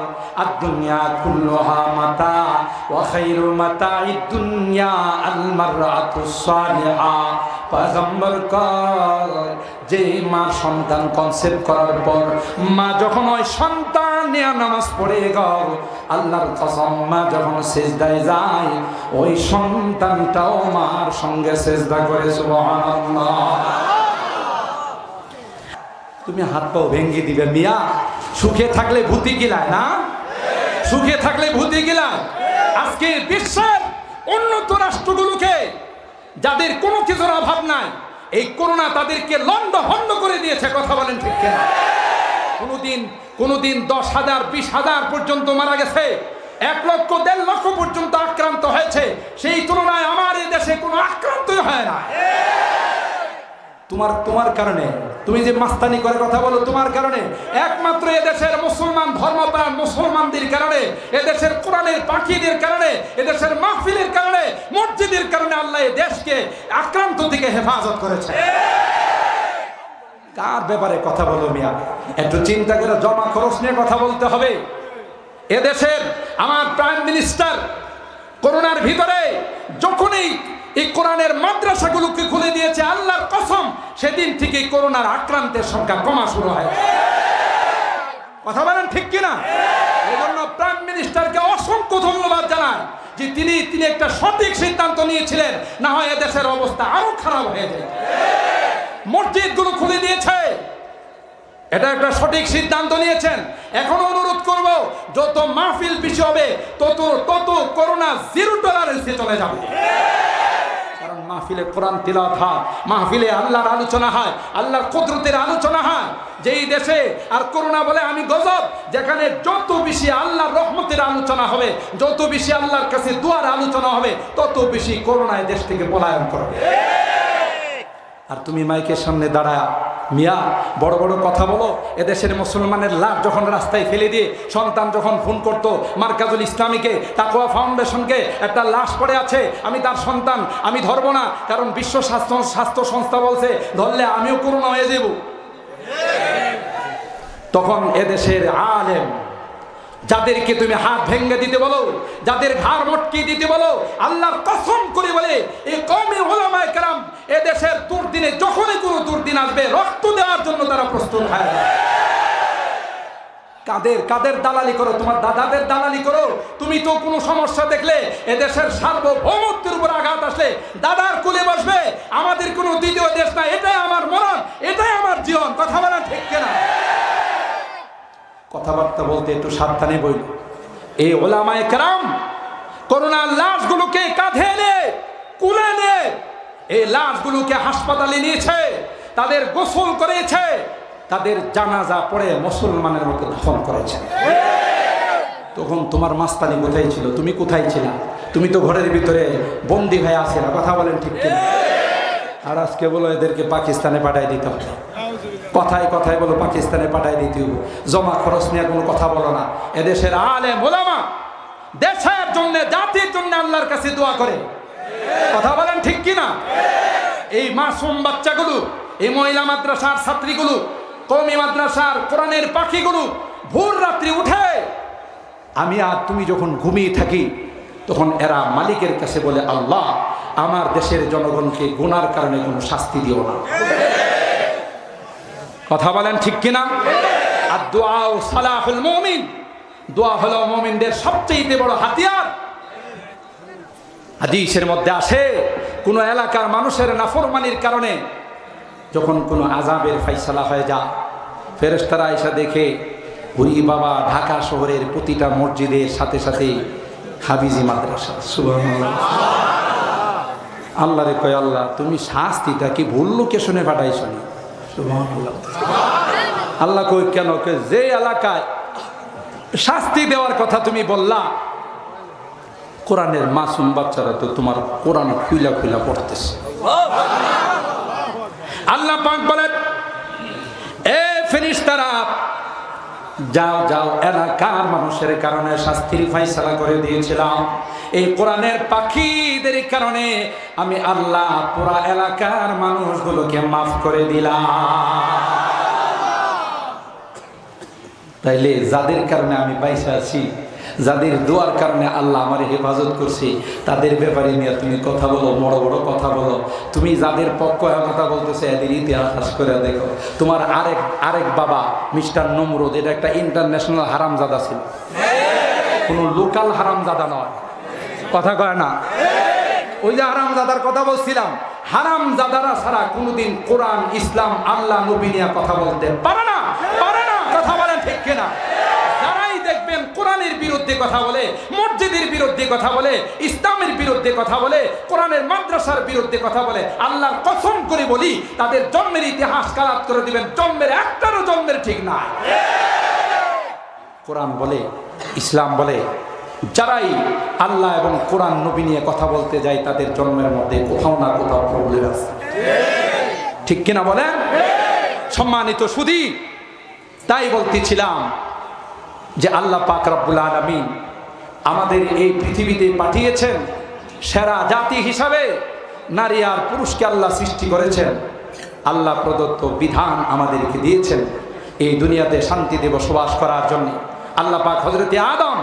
আদ-দুনিয়া কুল্লুহা মাতা ওয়া খায়রু মাতা'id দুনিয়া আল মারআতুস সালিহা। পয়গম্বর কয় যে মা সন্তান কনসেপ্ট করার পর মা যখন ওই সন্তান নিয়ে নামাজ পড়ে গেল, আল্লাহর কসম মা যখন সিজদায় যায় ওই সন্তানটাও মার সঙ্গে সিজদা করে। সুবহানাল্লাহ। তুমি হাত পাও ভেঙ্গে দিবে মিয়া, সুখে থাকলে ভূতি গিলায় না, সুখে থাকলে ভূতি গিলায়। আজকে বিশ্বের উন্নত রাষ্ট্রগুলোকে যাদের কোনো কিছুর অভাব নাই, এই করোনা তাদেরকে লন্ডভন্ড করে দিয়েছে। কথা বলেন ঠিক কিনা? কোনোদিন 10,000 20,000 পর্যন্ত মারা গেছে, 1 লক্ষ 1.5 লক্ষ পর্যন্ত আক্রান্ত হয়েছে। সেই তুলনায় আমার এই দেশে কোনো আক্রান্তই হয় না। তোমার কারণে, তুমি যে মাস্তানি করে কথা বলো, তোমার কারণে, একমাত্র এদেশের মুসলমান ধর্মপ্রাণ মুসলমানদের কারণে, এদেশের কোরআনের পাখিদের কারণে, এদেশের মাহফিলের কারণে, মসজিদের কারণে আল্লাহ এই দেশকে আক্রান্ত থেকে হেফাজত করেছে। কার ব্যাপারে কথা বলো মিয়া? একটু চিন্তা করে জমা খরচ নিয়ে কথা বলতে হবে। এদেশের আমার প্রাইম মিনিস্টার করোনার ভিতরে যখনই এই কোরআনের মাদ্রাসাগুলোকে খুলে দিয়েছে, আল্লাহর কসম সেদিন থেকে করোনার আক্রান্তের সংখ্যা কমা শুরু হয়। কথা বলেন ঠিক কিনা? এই জন্য প্রাইম মিনিস্টারকে অসংখ্য ধন্যবাদ জানাই যে তিনি একটা সঠিক সিদ্ধান্ত নিয়েছিলেন, না হয় এদেশের অবস্থা আরো খারাপ হয়ে যায়। মসজিদগুলো খুলে দিয়েছে, এটা একটা সঠিক সিদ্ধান্ত নিয়েছেন। এখন অনুরোধ করব, যত মাহফিল বেশি হবে তত করোনা 0 টলারেন্সে চলে যাবে। কারণ মাহফিলে কোরআন তিলাওয়াত হয়, মাহফিলে আল্লাহর আলোচনা হয়, আল্লাহর কুদরতের আলোচনা হয়। যেই দেশে আর করোনা বলে আমি গজব, যেখানে যত বেশি আল্লাহর রহমতের আলোচনা হবে, যত বেশি আল্লাহর কাছে দুয়ার আলোচনা হবে, তত বেশি করোনায় দেশ থেকে পলায়ন করবে। আর তুমি মাইকের সামনে দাঁড়ায় মিয়া বড় বড় কথা বলো। এদেশের মুসলমানের লাশ যখন রাস্তায় ফেলে দিয়ে সন্তান যখন ফোন করতো মার্কাজুল ইসলামীকে, তাকওয়া ফাউন্ডেশনকে, একটা লাশ পড়ে আছে, আমি তার সন্তান, আমি ধরবো না, কারণ বিশ্ব স্বাস্থ্য সংস্থা বলছে ধরলে আমিও করোনা হয়ে যাব। তখন এদেশের আলেম যাদেরকে তুমি হাত ভেঙে দিতে বলো, যাদের ঘাড় মটকি দিতে বলো, আল্লাহর কসম করে বলে এই কওমি উলামায়ে কেরাম এদেশের দুর্দিনে যখনই কোনো দুর্দিন আসবে রক্ত দেওয়ার জন্য তারা প্রস্তুত হয়। কাদের দালালি করো? তোমার দাদাদের দালালি করো। তুমি তো কোনো সমস্যা দেখলে, এদেশের সার্বভৌমত্বের উপর আঘাত আসলে দাদার কোলে বসবে, আমাদের কোনো দ্বিতীয় দেশ না, এটাই আমার মরণ, এটাই আমার জীবন। কথা বলা ঠিক কিনা? কথাবার্তা বলতে একটু সাবধানে বইল। এই উলামায়ে কেরাম করোনার লাশগুলোকে কাঁধে এনে কুলে নিয়ে এই লাশগুলোকে হাসপাতালে নিয়েছে, তাদের গোসল করেছে, তাদের জানাজা পড়ে মুসলমানের মতো দাফন করেছে। তখন তোমার মাস্তানি কোথায় ছিল? তুমি কোথায় ছিলা? তুমি তো ঘরের ভিতরে বন্দী হয়ে আছিলা। কথা বলেন ঠিক কিনা? আর আজকে বলো এদেরকে পাকিস্তানে পাঠাই দিতে হবে। কথায় কথায় বলো পাকিস্তানে পাঠাই দিতে হবে। জমা খরচ নিয়ে কোনো কথা বলো না। এদেশের আলেম ওলামা দেশের জন্য, জাতির জন্য আল্লাহর কাছে দোয়া করে। কথা বলেন ঠিক কিনা? এই মাসুম বাচ্চাগুলো, এই মহিলা মাদ্রাসার ছাত্রীগুলো, কওমি মাদ্রাসার কোরআনের পাখিগুলো ভোর রাত্রি উঠে, আমি আর তুমি যখন ঘুমিয়ে থাকি তখন এরা মালিকের কাছে বলে, আল্লাহ আমার দেশের জনগণকে গুনার কারণে কোনো শাস্তি দিও না। কথা বলেন ঠিক কিনা? আর দোয়া ও সালাহুল মুমিন, দোয়া হলো মুমিনদের সবচেয়ে বড় হাতিয়ার। হাদিসের মধ্যে আসে কোনো এলাকার মানুষের নাফরমানির কারণে যখন কোনো আযাবের ফাইসালা হয়ে যায়, ফেরেশতারা এসে দেখে ওই বাবা ঢাকা শহরের প্রতিটা মসজিদের সাথে সাথে হাফিজি মাদ্রাসা। সুবহানাল্লাহ। আল্লাহ রে কয়, আল্লাহ তুমি শাস্তিটা কি ভুল লোকেশনে পাঠাইছো? সুবহানাল্লাহ। আল্লাহ কই কেন? যে এলাকায় শাস্তি দেওয়ার কথা তুমি বললা, কোরআনের মাসুম বাচ্চারা তো তোমার কোরআন খুইলা খুইলা পড়তেছে। আল্লাহ পাক বলেন, এ ফেরেশতারা যাও যাও, এলাকার মানুষের কারণে শাস্তির ফায়সালা করে দিয়েছিলাম, এই কোরআনের পাখিদের কারণে আমি আল্লাহ পুরা এলাকার মানুষগুলোকে মাফ করে দিলাম। তাইলে যাদের কারণে আমি বাইসা আছি, যাদের দোয়ার কারণে আল্লাহ আমার হেফাজত করছে, তাদের ব্যাপারে নিয়ে তুমি কথা বলো, বড় বড় কথা বলো। তুমি যাদের পক্ষ কথা বলতেছে এদের ইতিহাস করে দেখো। তোমার আরেক বাবা মিস্টার নমরুদ, এটা একটা ইন্টারন্যাশনাল হারামজাদা ছিল, কোনো লোকাল হারামজাদা নয়। কথা কয় না? ওই যে হারামজাদার কথা বলছিলাম, হারামজাদারা ছাড়া কোনোদিন কোরআন, ইসলাম, আল্লাহ, নবী নিয়ে কথা বলতে পারে না, পারে না। কথা বলেন ঠিক কিনা? যারাই দেখবেন কোরআনের বিরুদ্ধে কথা বলে, মসজিদের বিরুদ্ধে কথা বলে, ইসলামের বিরুদ্ধে কথা বলে, কোরআনের মাদ্রাসার বিরুদ্ধে কথা বলে, আল্লাহর কসম করে বলি তাদের জন্মের ইতিহাস কালাত করে দিবেন, জন্মের একটারও জন্মের ঠিক নাই। কোরআন বলে, ইসলাম বলে, যারাই আল্লাহ এবং কোরআন নবী নিয়ে কথা বলতে যায় তাদের জন্মের মধ্যে কোথাও না কোথাও প্রবলেম আছে। ঠিক কিনা বলেন? সম্মানিত সুধী, তাই বলতেছিলাম যে আল্লাহ পাক রব্বুল আলামিন আমাদের এই পৃথিবীতে পাঠিয়েছেন সেরা জাতি হিসাবে। নারী আর পুরুষকে আল্লাহ সৃষ্টি করেছেন, আল্লাহ প্রদত্ত বিধান আমাদেরকে দিয়েছেন এই দুনিয়াতে শান্তিতে বসবাস করার জন্য। আল্লাহ পাক হযরতে আদম